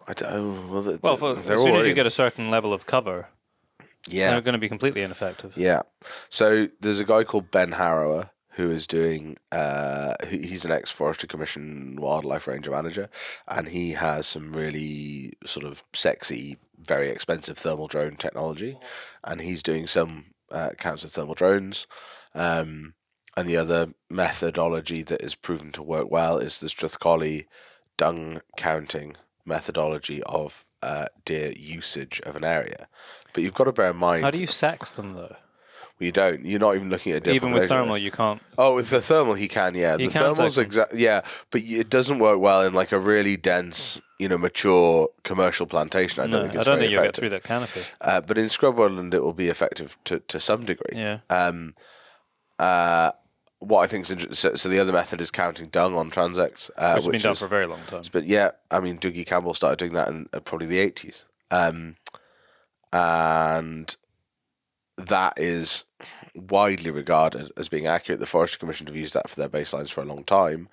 I don't. As soon as you get a certain level of cover, yeah, they're going to be completely ineffective. Yeah. So there's a guy called Ben Harrower who is doing. He's an ex-Forestry Commission wildlife ranger manager, and he has some really sort of sexy, very expensive thermal drone technology, and he's doing some counts of thermal drones. And the other methodology that is proven to work well is the Strathcollie dung counting methodology of deer usage of an area. But you've got to bear in mind... How do you sex them, though? Well, you don't. You're not even looking at deer Even with thermal, you can't... Oh, with the thermal, he can, yeah. You the can thermal's yeah, but it doesn't work well in like a really dense, mature commercial plantation. I don't think you'll get through that canopy. But in scrub woodland, it will be effective to some degree. Yeah. What I think is interesting, so the other method is counting dung on transects. Which has been done for a very long time. But yeah, I mean, Dougie Campbell started doing that in probably the 80s. And that is widely regarded as being accurate. The Forestry Commission have used that for their baselines for a long time.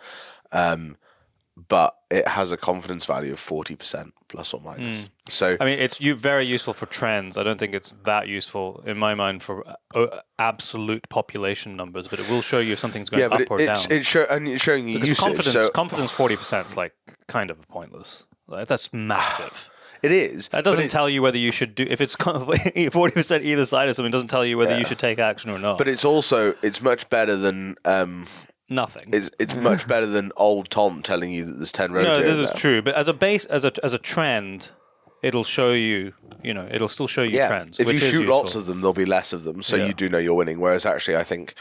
But it has a confidence value of 40% plus or minus. So I mean, it's very useful for trends. I don't think it's that useful in my mind for absolute population numbers, but it will show you if something's going up or down. It's showing you because usage. confidence 40% is like kind of pointless. Like, that's massive. It is. That doesn't tell you whether you should do, if it's 40% either side of something, it doesn't tell you whether you should take action or not. But it's much better than nothing. It's much better than old Tom telling you that there's 10 road deer. No, this is true. But as a base, as a trend, it'll show you. It'll still show you trends. If which you is shoot useful. lots of them, there'll be less of them, so you do know you're winning. Whereas actually, I think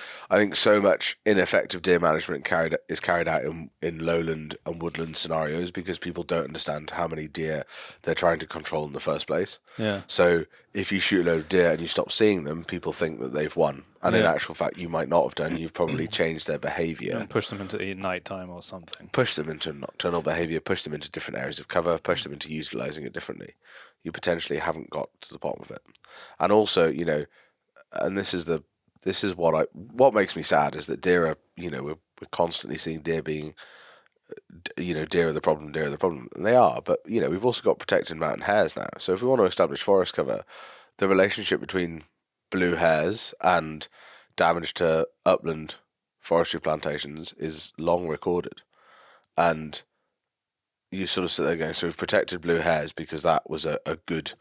so much ineffective deer management is carried out in lowland and woodland scenarios because people don't understand how many deer they're trying to control in the first place. Yeah. So if you shoot a load of deer and you stop seeing them, people think that they've won. And in actual fact, you might not have done. You've probably changed their behaviour. And push them into nighttime or something. Push them into nocturnal behaviour, push them into different areas of cover, push them into utilising it differently. You potentially haven't got to the bottom of it. And also, and this is what makes me sad is that deer are, we're constantly seeing deer being, deer are the problem, and they are. But, we've also got protected mountain hares now. So if we want to establish forest cover, the relationship between blue hares and damage to upland forestry plantations is long recorded. And you sort of sit there going, so we've protected blue hares because that was a good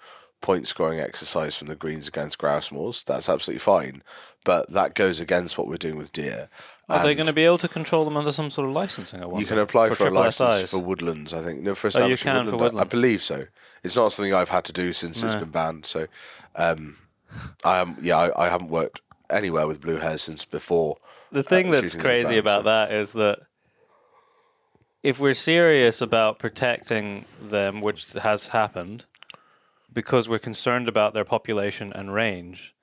point scoring exercise from the Greens against grouse moors. That's absolutely fine. But that goes against what we're doing with deer. Are they going to be able to control them under some sort of licensing? I wonder. You can apply for a license SIs? for woodlands, I think. No, for you establishing can for woodland. I woodland. believe so. It's not something I've had to do since it's been banned. So I haven't worked anywhere with blue hares since before. The thing that's crazy about that is that if we're serious about protecting them, which has happened, because we're concerned about their population and range,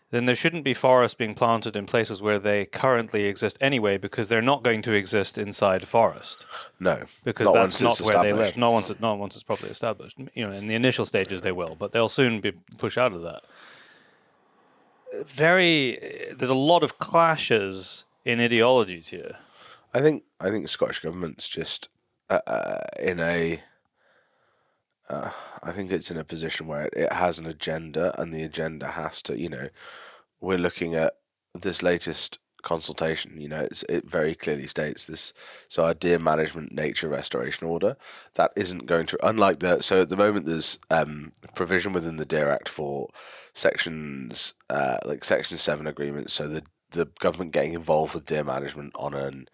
then there shouldn't be forests being planted in places where they currently exist anyway, because they're not going to exist inside a forest. No, because that's not where they live. Not once it's properly established. In the initial stages they will, but they'll soon be pushed out of that. there's a lot of clashes in ideologies here. I think the Scottish government's just in a. I think it's in a position where it has an agenda, and the agenda has to. We're looking at this latest consultation. It very clearly states this. So our deer management nature restoration order that isn't going to, unlike so at the moment there's provision within the Deer Act for sections like Section 7 agreements. So the government getting involved with deer management on an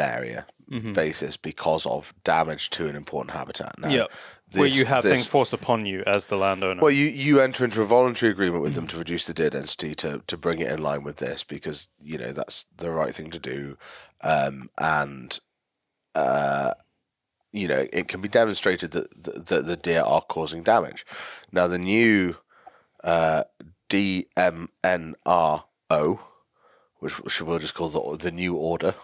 area basis because of damage to an important habitat. Now, where you have things forced upon you as the landowner. Well, you enter into a voluntary agreement with them to reduce the deer density to bring it in line with this because, that's the right thing to do. It can be demonstrated that the deer are causing damage. Now, the new DMNRO, which we'll just call the new order.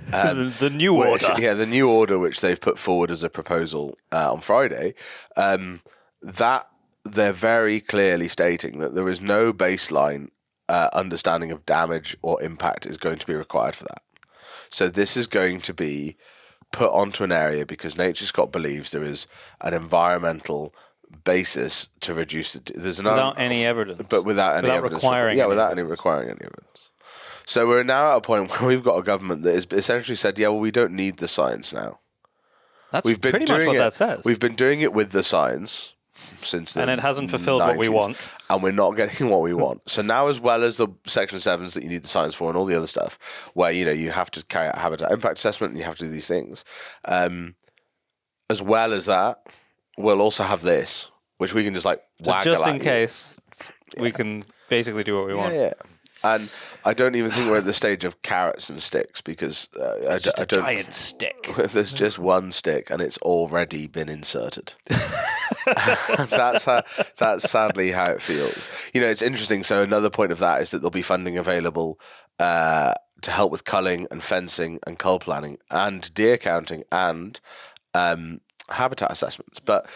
The new order. Yeah, the new order, which they've put forward as a proposal on Friday, that they're very clearly stating that there is no baseline understanding of damage or impact is going to be required for that. So this is going to be put onto an area because Nature Scott believes there is an environmental basis to reduce without any evidence. But without any evidence. Without requiring any evidence. So we're now at a point where we've got a government that has essentially said, we don't need the science now. That's pretty much what that says. We've been doing it with the science since the 90s, and it hasn't fulfilled what we want. And we're not getting what we want. So now, as well as the Section 7s that you need the science for and all the other stuff, where, you have to carry out habitat impact assessment and you have to do these things, as well as that, we'll also have this, which we can just just in case, we can basically do what we want. Yeah. And I don't even think we're at the stage of carrots and sticks because it's just a giant stick. There's just one stick and it's already been inserted. That's sadly how it feels. It's interesting. So another point of that is that there'll be funding available to help with culling and fencing and cull planning and deer counting and habitat assessments. But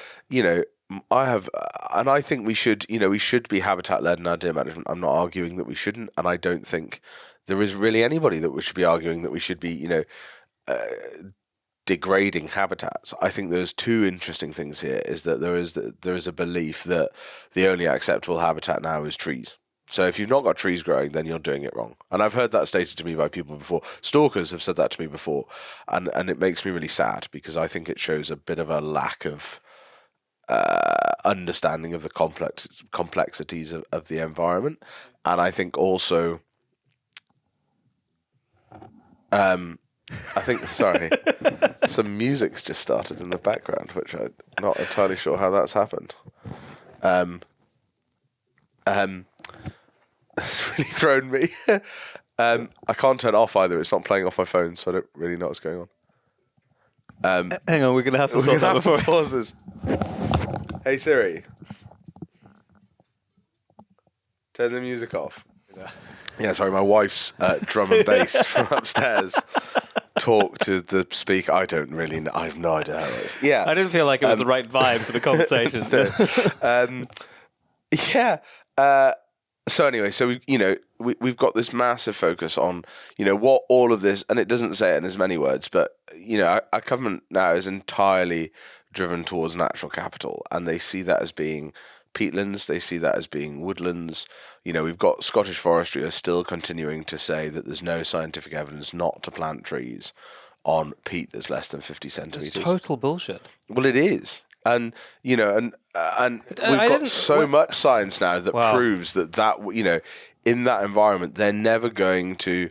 I think we should be habitat led in our deer management. I'm not arguing that we shouldn't, and I don't think there is really anybody that we should be arguing that we should be, degrading habitats. I think there's two interesting things here. Is that there is a belief that the only acceptable habitat now is trees. So if you've not got trees growing, then you're doing it wrong. And I've heard that stated to me by people before. Stalkers have said that to me before, and it makes me really sad because I think it shows a bit of a lack of understanding of the complexities of the environment. And I think also sorry, some music's just started in the background, which I'm not entirely sure how that's happened. It's really thrown me. I can't turn it off either. It's not playing off my phone, so I don't really know what's going on. Hang on, we're going to have to sort that before. Pause this. Hey Siri, turn the music off. Yeah, sorry, my wife's drum and bass from upstairs talk to the speaker. I don't really know. I have no idea how it is. Yeah, I didn't feel like it was the right vibe for the conversation. So anyway, so we've got this massive focus on what all of this, and it doesn't say it in as many words, but our government now is entirely driven towards natural capital, and they see that as being peatlands, they see that as being woodlands. We've got Scottish Forestry are still continuing to say that there's no scientific evidence not to plant trees on peat that's less than 50 centimetres. It's total bullshit. Well, it is. And we've got so much science now that proves that in that environment, they're never going to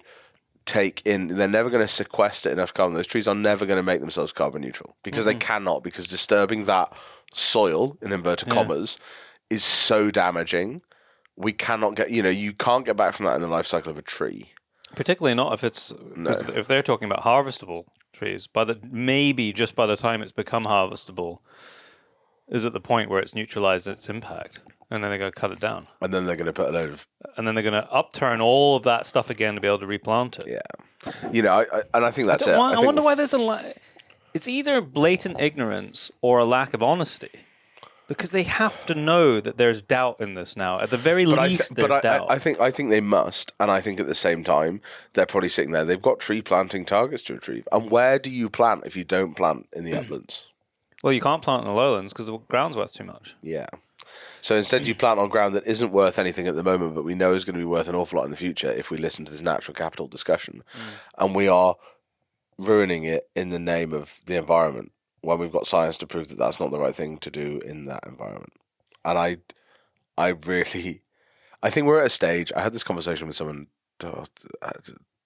they're never going to sequester enough carbon. Those trees are never going to make themselves carbon neutral because they cannot, because disturbing that soil, in inverted commas, is so damaging. We cannot get, you can't get back from that in the life cycle of a tree. Particularly not if if they're talking about harvestable trees, maybe just by the time it's become harvestable is at the point where it's neutralized its impact. And then they're going to cut it down. And then they're going to put a load of... And then they're going to upturn all of that stuff again to be able to replant it. Yeah. I think that's it. I wonder why there's it's either blatant ignorance or a lack of honesty. Because they have to know that there's doubt in this now. At the very least, there's doubt. I think they must, and I think at the same time they're probably sitting there. They've got tree planting targets to achieve, and where do you plant if you don't plant in the uplands? Well, you can't plant in the lowlands because the ground's worth too much. Yeah. So instead, you plant on ground that isn't worth anything at the moment, but we know is going to be worth an awful lot in the future if we listen to this natural capital discussion, and we are ruining it in the name of the environment when we've got science to prove that that's not the right thing to do in that environment. And I think we're at a stage. I had this conversation with someone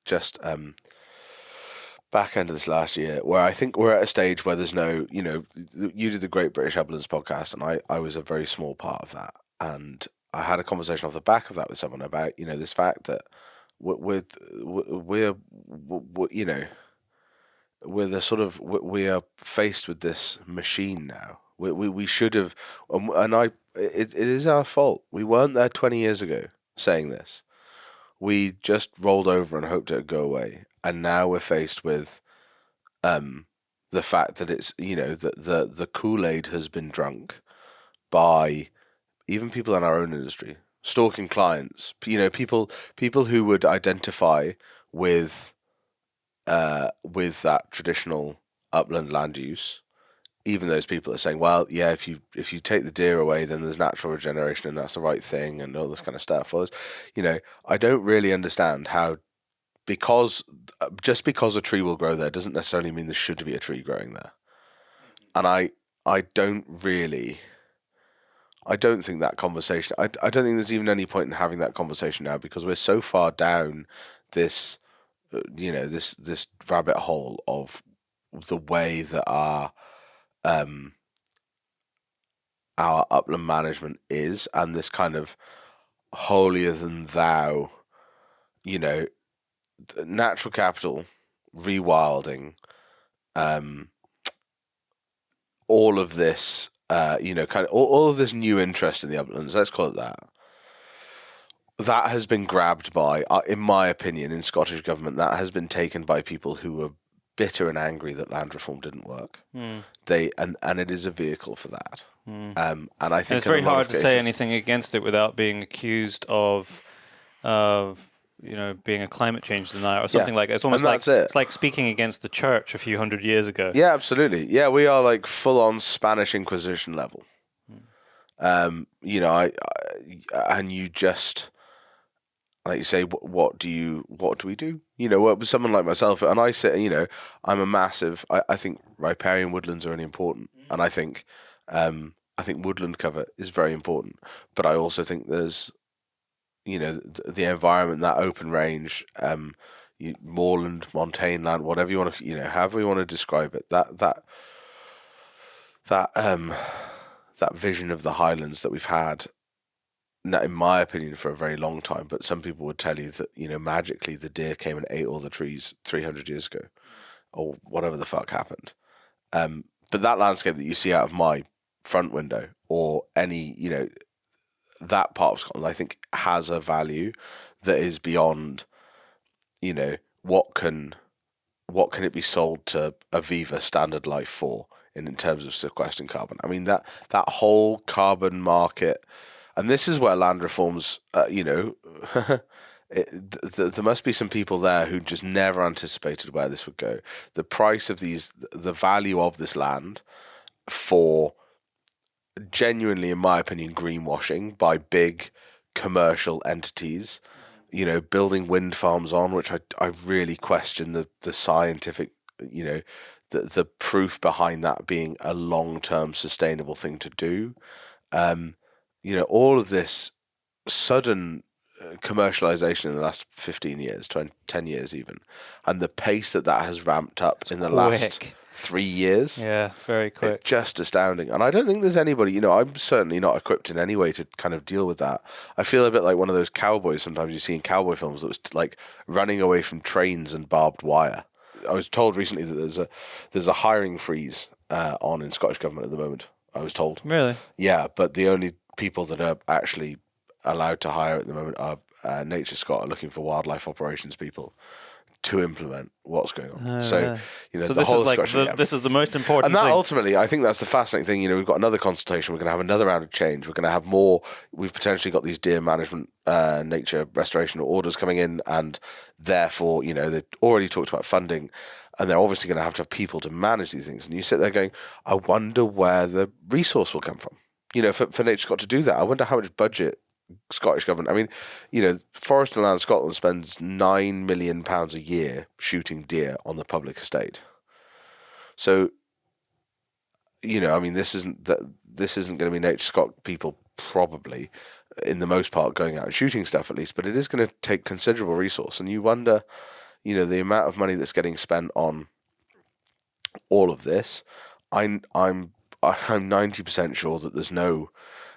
just back end of this last year, where I think we're at a stage where there's no, you did the Great British Uplands podcast, and I was a very small part of that. And I had a conversation off the back of that with someone about, this fact that we are faced with this machine now. We should have, it is our fault. We weren't there 20 years ago saying this. We just rolled over and hoped it would go away. And now we're faced with the fact that it's, that the Kool-Aid has been drunk by even people in our own industry, stalking clients, people who would identify with that traditional upland land use. Even those people are saying, well, yeah, if you take the deer away, then there's natural regeneration and that's the right thing and all this kind of stuff. Well, I don't really understand how, just because a tree will grow there doesn't necessarily mean there should be a tree growing there. And I don't think that conversation, I don't think there's even any point in having that conversation now, because we're so far down this, this rabbit hole of the way that our upland management is, and this kind of holier than thou, natural capital, rewilding, all of this, kind of all of this new interest in the uplands, let's call it that. That has been grabbed by, in my opinion, in Scottish government, that has been taken by people who were bitter and angry that land reform didn't work. And it is a vehicle for that. And I think it's very hard to say anything against it without being accused of being a climate change denier or something like that. It's almost like it's like speaking against the church a few hundred years ago. Yeah, absolutely. Yeah, we are like full on Spanish Inquisition level. And you just, like you say, what do we do? With someone like myself, and I say, I'm a massive. I think riparian woodlands are really important, and I think woodland cover is very important. But I also think there's, the environment, that open range, moorland, montane land, whatever you want to, however you want to describe it, that vision of the highlands that we've had, in my opinion, for a very long time. But some people would tell you that, magically the deer came and ate all the trees 300 years ago, or whatever the fuck happened. But that landscape that you see out of my front window, or any, that part of Scotland, I think, has a value that is beyond, what can it be sold to Aviva Standard Life for in terms of sequestering carbon? I mean, that whole carbon market, and this is where land reforms, there must be some people there who just never anticipated where this would go. The price of the value of this land for genuinely, in my opinion, greenwashing by big commercial entities, building wind farms on, which I really question the scientific, the proof behind that being a long-term sustainable thing to do. All of this sudden commercialization in the last 15 years, 10 years even, and the pace that has ramped up in the last 3 years. Yeah, very quick. Just astounding. And I don't think there's anybody, I'm certainly not equipped in any way to kind of deal with that. I feel a bit like one of those cowboys sometimes you see in cowboy films that was like running away from trains and barbed wire. I was told recently that there's a hiring freeze on in Scottish government at the moment, I was told. Really? Yeah, but the only people that are actually allowed to hire at the moment are Nature Scott are looking for wildlife operations people to implement what's going on. So so the this whole is like discussion, this is the most important and that thing. ultimately, I think that's the fascinating thing. We've got another consultation. We're going to have another round of change. We're going to have more. We've potentially got these deer management, nature restoration orders coming in, and therefore, they've already talked about funding, and they're obviously going to have people to manage these things. And you sit there going, I wonder where the resource will come from. For Nature Scott to do that, I wonder how much budget Scottish government. I mean, Forest and Land Scotland spends £9 million a year shooting deer on the public estate. So, this isn't going to be Nature Scott people probably, in the most part, going out and shooting stuff at least, but it is going to take considerable resource. And you wonder, the amount of money that's getting spent on all of this. I'm 90% sure that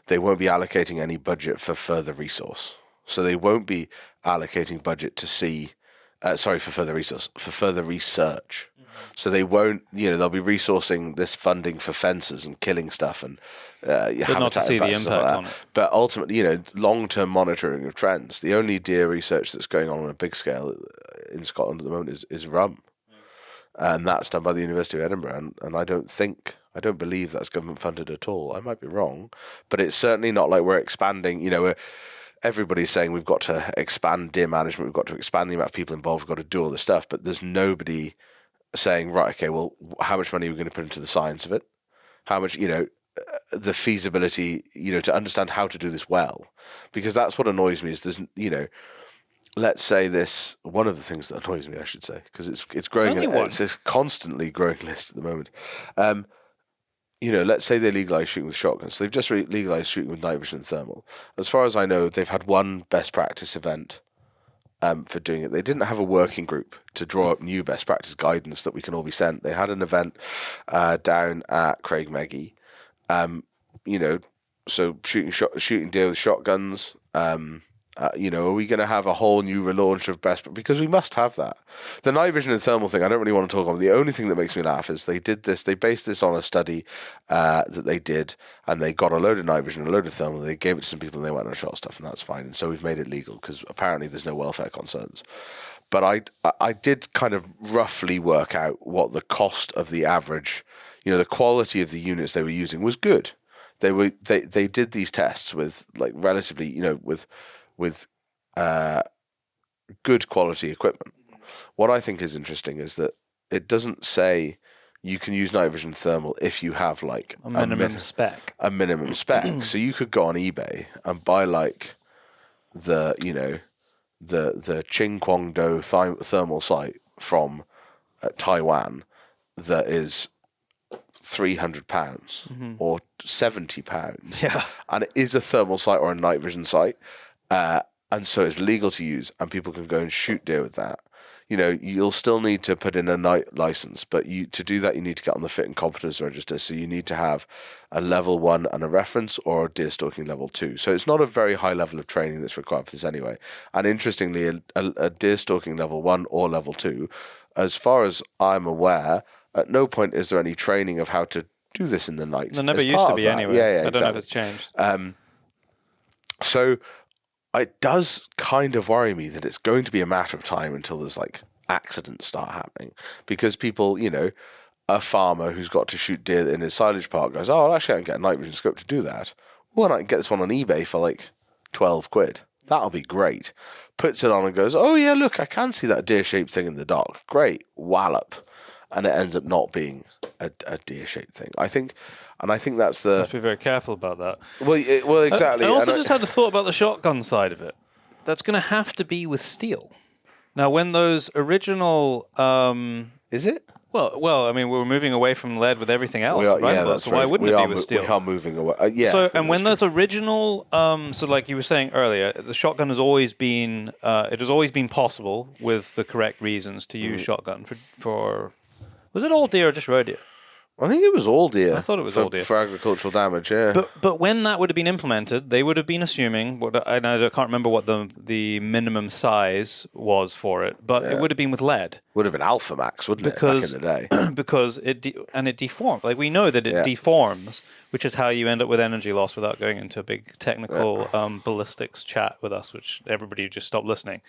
they won't be allocating any budget for further resource. So they won't be allocating budget to see, for further resource, for further research. So they won't, they'll be resourcing this funding for fences and killing stuff and but not to see the impact on it. But ultimately, long-term monitoring of trends. The only deer research that's going on a big scale in Scotland at the moment is rum. And that's done by the University of Edinburgh. And I don't believe that's government funded at all. I might be wrong, but it's certainly not like we're expanding. Everybody's saying we've got to expand deer management, we've got to expand the amount of people involved, we've got to do all this stuff, but there's nobody saying, right, okay, well, how much money are we going to put into the science of it? How much, the feasibility, to understand how to do this well, because that's what annoys me is there's, let's say this, one of the things that annoys me, I should say, because it's growing, it's this constantly growing list at the moment. Let's say they legalise shooting with shotguns. So they've just legalised shooting with night vision and thermal. As far as I know, they've had one best practice event for doing it. They didn't have a working group to draw up new best practice guidance that we can all be sent. They had an event down at Craigmeggy, so shooting deer with shotguns. Are we going to have a whole new relaunch of best? Because we must have that. The night vision and thermal thing, I don't really want to talk about. The only thing that makes me laugh is they based this on a study that they did, and they got a load of night vision, a load of thermal, they gave it to some people and they went and shot stuff, and that's fine. And so we've made it legal because apparently there's no welfare concerns. But I did kind of roughly work out what the cost of the average, the quality of the units they were using was good. They did these tests with like relatively, with good quality equipment. What I think is interesting is that it doesn't say you can use night vision thermal if you have like a minimum spec. A minimum spec. So you could go on eBay and buy like the Ching Kwong Do thermal sight from Taiwan that is £300 or £70. Yeah. And it is a thermal sight or a night vision sight. And so it's legal to use, and people can go and shoot deer with that. You'll still need to put in a night license, but to do that, you need to get on the fit and competence register. So you need to have a level 1 and a reference, or a deer stalking level 2. So it's not a very high level of training that's required for this anyway. And interestingly, a deer stalking level 1 or level 2, as far as I'm aware, at no point is there any training of how to do this in the night. There never used to be anyway. Yeah, I don't know if it's changed. So it does kind of worry me that it's going to be a matter of time until there's like accidents start happening, because people, a farmer who's got to shoot deer in his silage park goes, oh, actually I can get a night vision scope to do that. Well, I can get this one on eBay for like £12. That'll be great. Puts it on and goes, oh yeah, look, I can see that deer-shaped thing in the dark. Great, wallop. And it ends up not being a deer-shaped thing. I think that's the... You have to be very careful about that. Well, exactly. I also just had a thought about the shotgun side of it. That's going to have to be with steel. Now, when those original... Is it? Well, I mean, we're moving away from lead with everything else, right? Yeah, so why wouldn't it be with steel? We are moving away. Yeah. So, and when those original, so like you were saying earlier, the shotgun has always been, it has always been possible with the correct reasons to use shotgun for. Was it all deer or just roe deer? I think it was all deer. I thought it was all deer for agricultural damage. Yeah. But when that would have been implemented, they would have been assuming. And I can't remember what the minimum size was for it, but it would have been with lead. Would have been Alpha Max, wouldn't it? Back in the day. Because it deformed. Like we know that it deforms, which is how you end up with energy loss without going into a big technical ballistics chat with us, which everybody just stopped listening.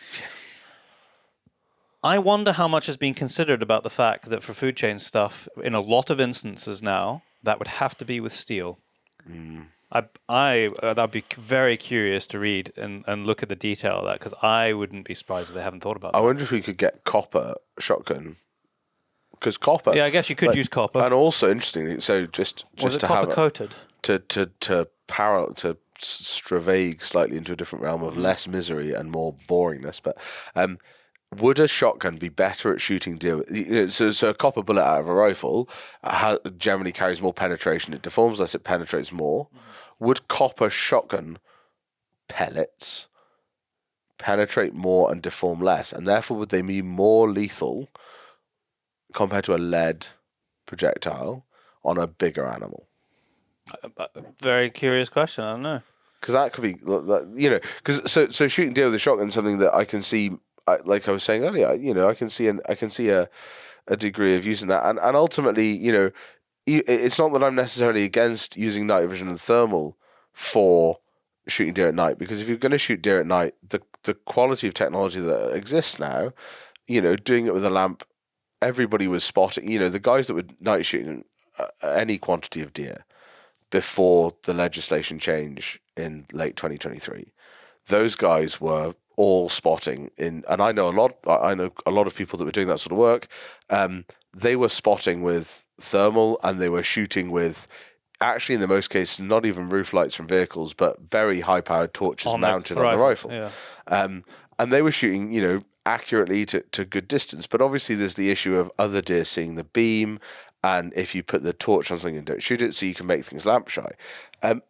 I wonder how much has been considered about the fact that for food chain stuff, in a lot of instances now, that would have to be with steel. I'd be very curious to read and look at the detail of that, because I wouldn't be surprised if they haven't thought about I that. wonder if we could get copper shotgun, because copper. Yeah, I guess you could use copper. And also, interestingly, so just Was it to copper have coated? to parallel to stravage slightly into a different realm of less misery and more boringness, but would a shotgun be better at shooting deer? So a copper bullet out of a rifle generally carries more penetration. It deforms less, it penetrates more. Would copper shotgun pellets penetrate more and deform less, and therefore would they be more lethal compared to a lead projectile on a bigger animal? Very curious question. I don't know. Because that could be, because so shooting deer with a shotgun is something that I can see. Like I was saying earlier, I can see a degree of using that, and ultimately, it's not that I'm necessarily against using night vision and thermal for shooting deer at night, because if you're going to shoot deer at night, the quality of technology that exists now, doing it with a lamp, everybody was spotting. The guys that were night shooting any quantity of deer before the legislation change in late 2023, those guys were all spotting in, and I know a lot of people that were doing that sort of work. They were spotting with thermal, and they were shooting with, actually in the most cases, not even roof lights from vehicles, but very high powered torches mounted on the rifle. Yeah. And they were shooting, accurately to good distance. But obviously there's the issue of other deer seeing the beam, and if you put the torch on something and don't shoot it, so you can make things lamp shy.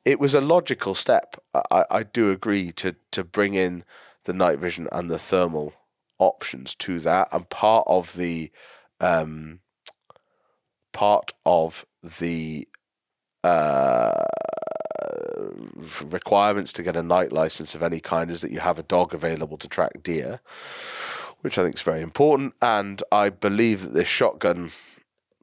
It was a logical step. I do agree to bring in the night vision and the thermal options to that, and part of the requirements to get a night license of any kind is that you have a dog available to track deer, which I think is very important. And I believe that this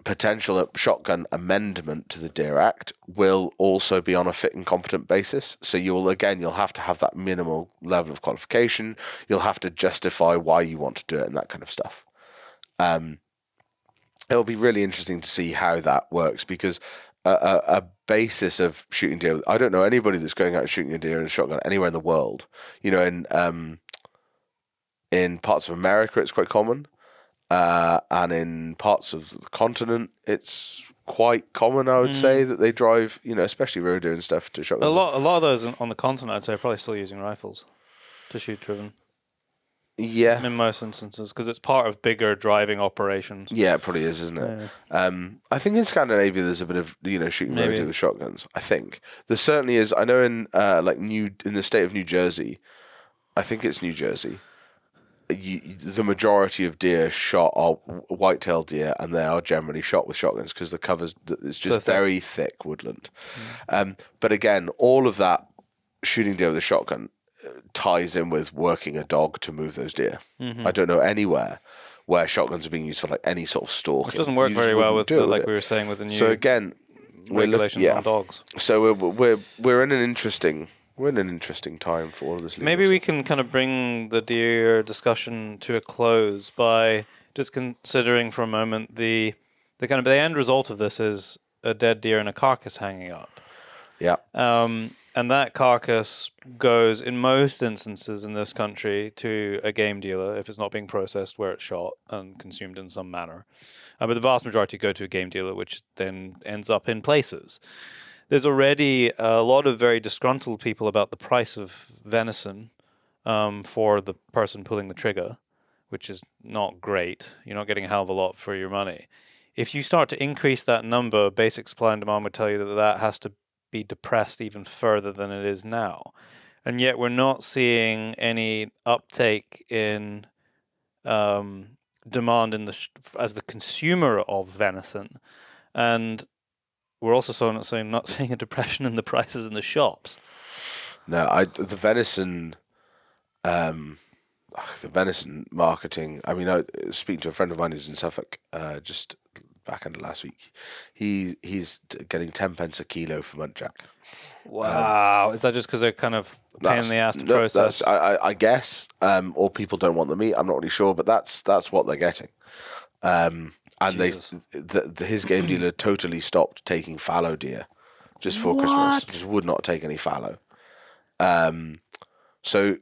potential shotgun amendment to the Deer Act will also be on a fit and competent basis. So you'll have to have that minimal level of qualification. You'll have to justify why you want to do it and that kind of stuff. It'll be really interesting to see how that works, because a basis of shooting deer, I don't know anybody that's going out and shooting a deer in a shotgun anywhere in the world. In parts of America it's quite common. And in parts of the continent, it's quite common, I would say, that they drive, especially roe deer and stuff, to shotguns. A lot of those on the continent, I'd say, are probably still using rifles to shoot driven. Yeah. In most instances, because it's part of bigger driving operations. Yeah, it probably is, isn't it? Yeah. I think in Scandinavia there's a bit of, shooting roe deer with shotguns. I think there certainly is. I know in in the state of New Jersey, I think it's New Jersey, the majority of deer shot are white-tailed deer, and they are generally shot with shotguns because the cover's it's just very thick woodland. But again, all of that shooting deer with a shotgun ties in with working a dog to move those deer. I don't know anywhere where shotguns are being used for any sort of stalking. Which doesn't work very well with, like we were saying, with the new. So again, regulations on dogs. So we're in an interesting. We're in an interesting time for all of this. Maybe we can kind of bring the deer discussion to a close by just considering for a moment the end result of this is a dead deer and a carcass hanging up. Yeah. And that carcass goes, in most instances in this country, to a game dealer if it's not being processed where it's shot and consumed in some manner. But the vast majority go to a game dealer, which then ends up in places. There's already a lot of very disgruntled people about the price of venison for the person pulling the trigger, which is not great. You're not getting a hell of a lot for your money. If you start to increase that number, basic supply and demand would tell you that has to be depressed even further than it is now. And yet we're not seeing any uptake in demand as the consumer of venison. And we're also not seeing a depression in the prices in the shops. No, the venison marketing. I mean, speaking to a friend of mine who's in Suffolk just back end of last week. He's getting 10 pence a kilo for muntjac. Wow. Is that just because they're kind of a pain in the ass to process? I guess, or people don't want the meat. I'm not really sure, but that's what they're getting. And his game dealer totally stopped taking fallow deer just for Christmas. Just would not take any fallow. So,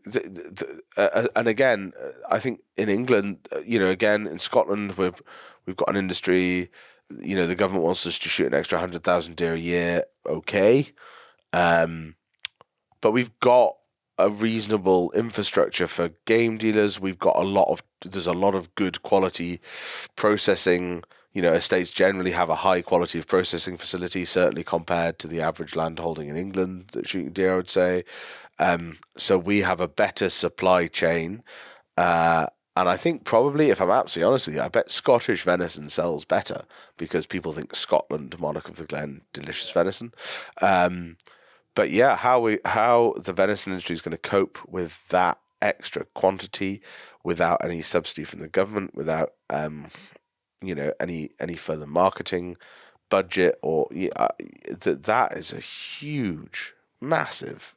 and again, I think in England, again in Scotland, we've got an industry. The government wants us to shoot an extra 100,000 deer a year. Okay. But we've got a reasonable infrastructure for game dealers. We've got there's a lot of good quality processing. Estates generally have a high quality of processing facility, certainly compared to the average landholding in England that shooting deer, I would say. So we have a better supply chain. And I think probably, if I'm absolutely honest with you, I bet Scottish venison sells better because people think Scotland, monarch of the Glen, delicious venison. But yeah, how the venison industry is going to cope with that extra quantity without any subsidy from the government, without any further marketing budget, or that is a huge, massive.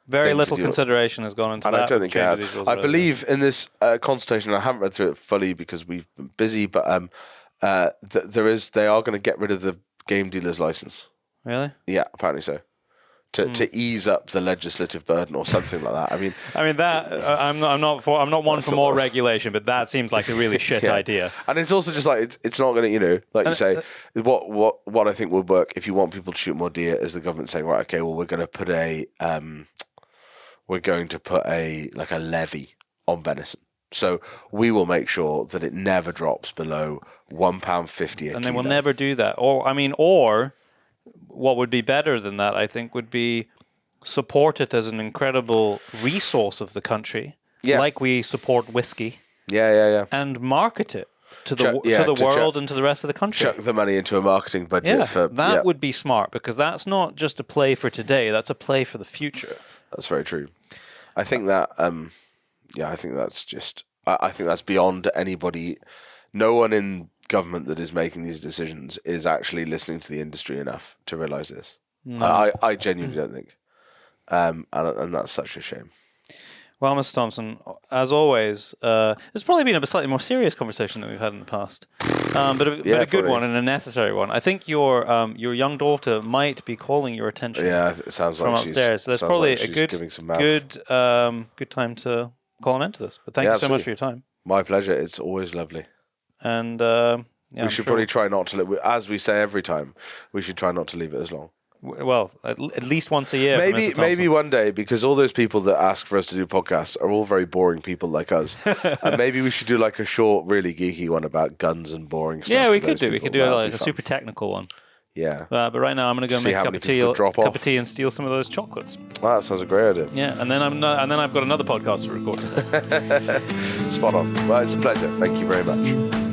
Very little consideration has gone into and that. I don't think it has. I believe in this consultation. I haven't read through it fully because we've been busy, but they are going to get rid of the game dealer's license. Really? Yeah, apparently so. To ease up the legislative burden or something like that. I mean that I'm not one for more regulation, but that seems like a really shit idea. And it's also just like it's not going to, like you say, what I think would work if you want people to shoot more deer is the government saying, right, okay, well we're going to put a levy on venison. So we will make sure that it never drops below £1.50 a kilo. And they will never do that. Or what would be better than that, I think, would be support it as an incredible resource of the country, like we support whiskey. Yeah. And market it to the world and to the rest of the country. Chuck the money into a marketing budget. That would be smart, because that's not just a play for today, that's a play for the future. That's very true. I think that, I think that's just, I think that's beyond anybody. No one in government that is making these decisions is actually listening to the industry enough to realise this. No. I genuinely don't think. And that's such a shame. Well, Mr. Thompson, as always, it's probably been a slightly more serious conversation than we've had in the past, but a good one and a necessary one. I think your young daughter might be calling your attention. Yeah, it sounds from like upstairs. So that's probably a good time to call an end to this. But thank you so much for your time. My pleasure. It's always lovely. And we should probably try not to, as we say every time, we should try not to leave it as long. Well, at least once a year. Maybe one day, because all those people that ask for us to do podcasts are all very boring people like us, and maybe we should do like a short, really geeky one about guns and boring stuff. Yeah, we could do. We could do like a super technical one. Yeah. But right now, I'm going to go make a cup of tea and steal some of those chocolates. Well, that sounds a great idea. Yeah, and then I've got another podcast to record. Spot on. Well, it's a pleasure. Thank you very much.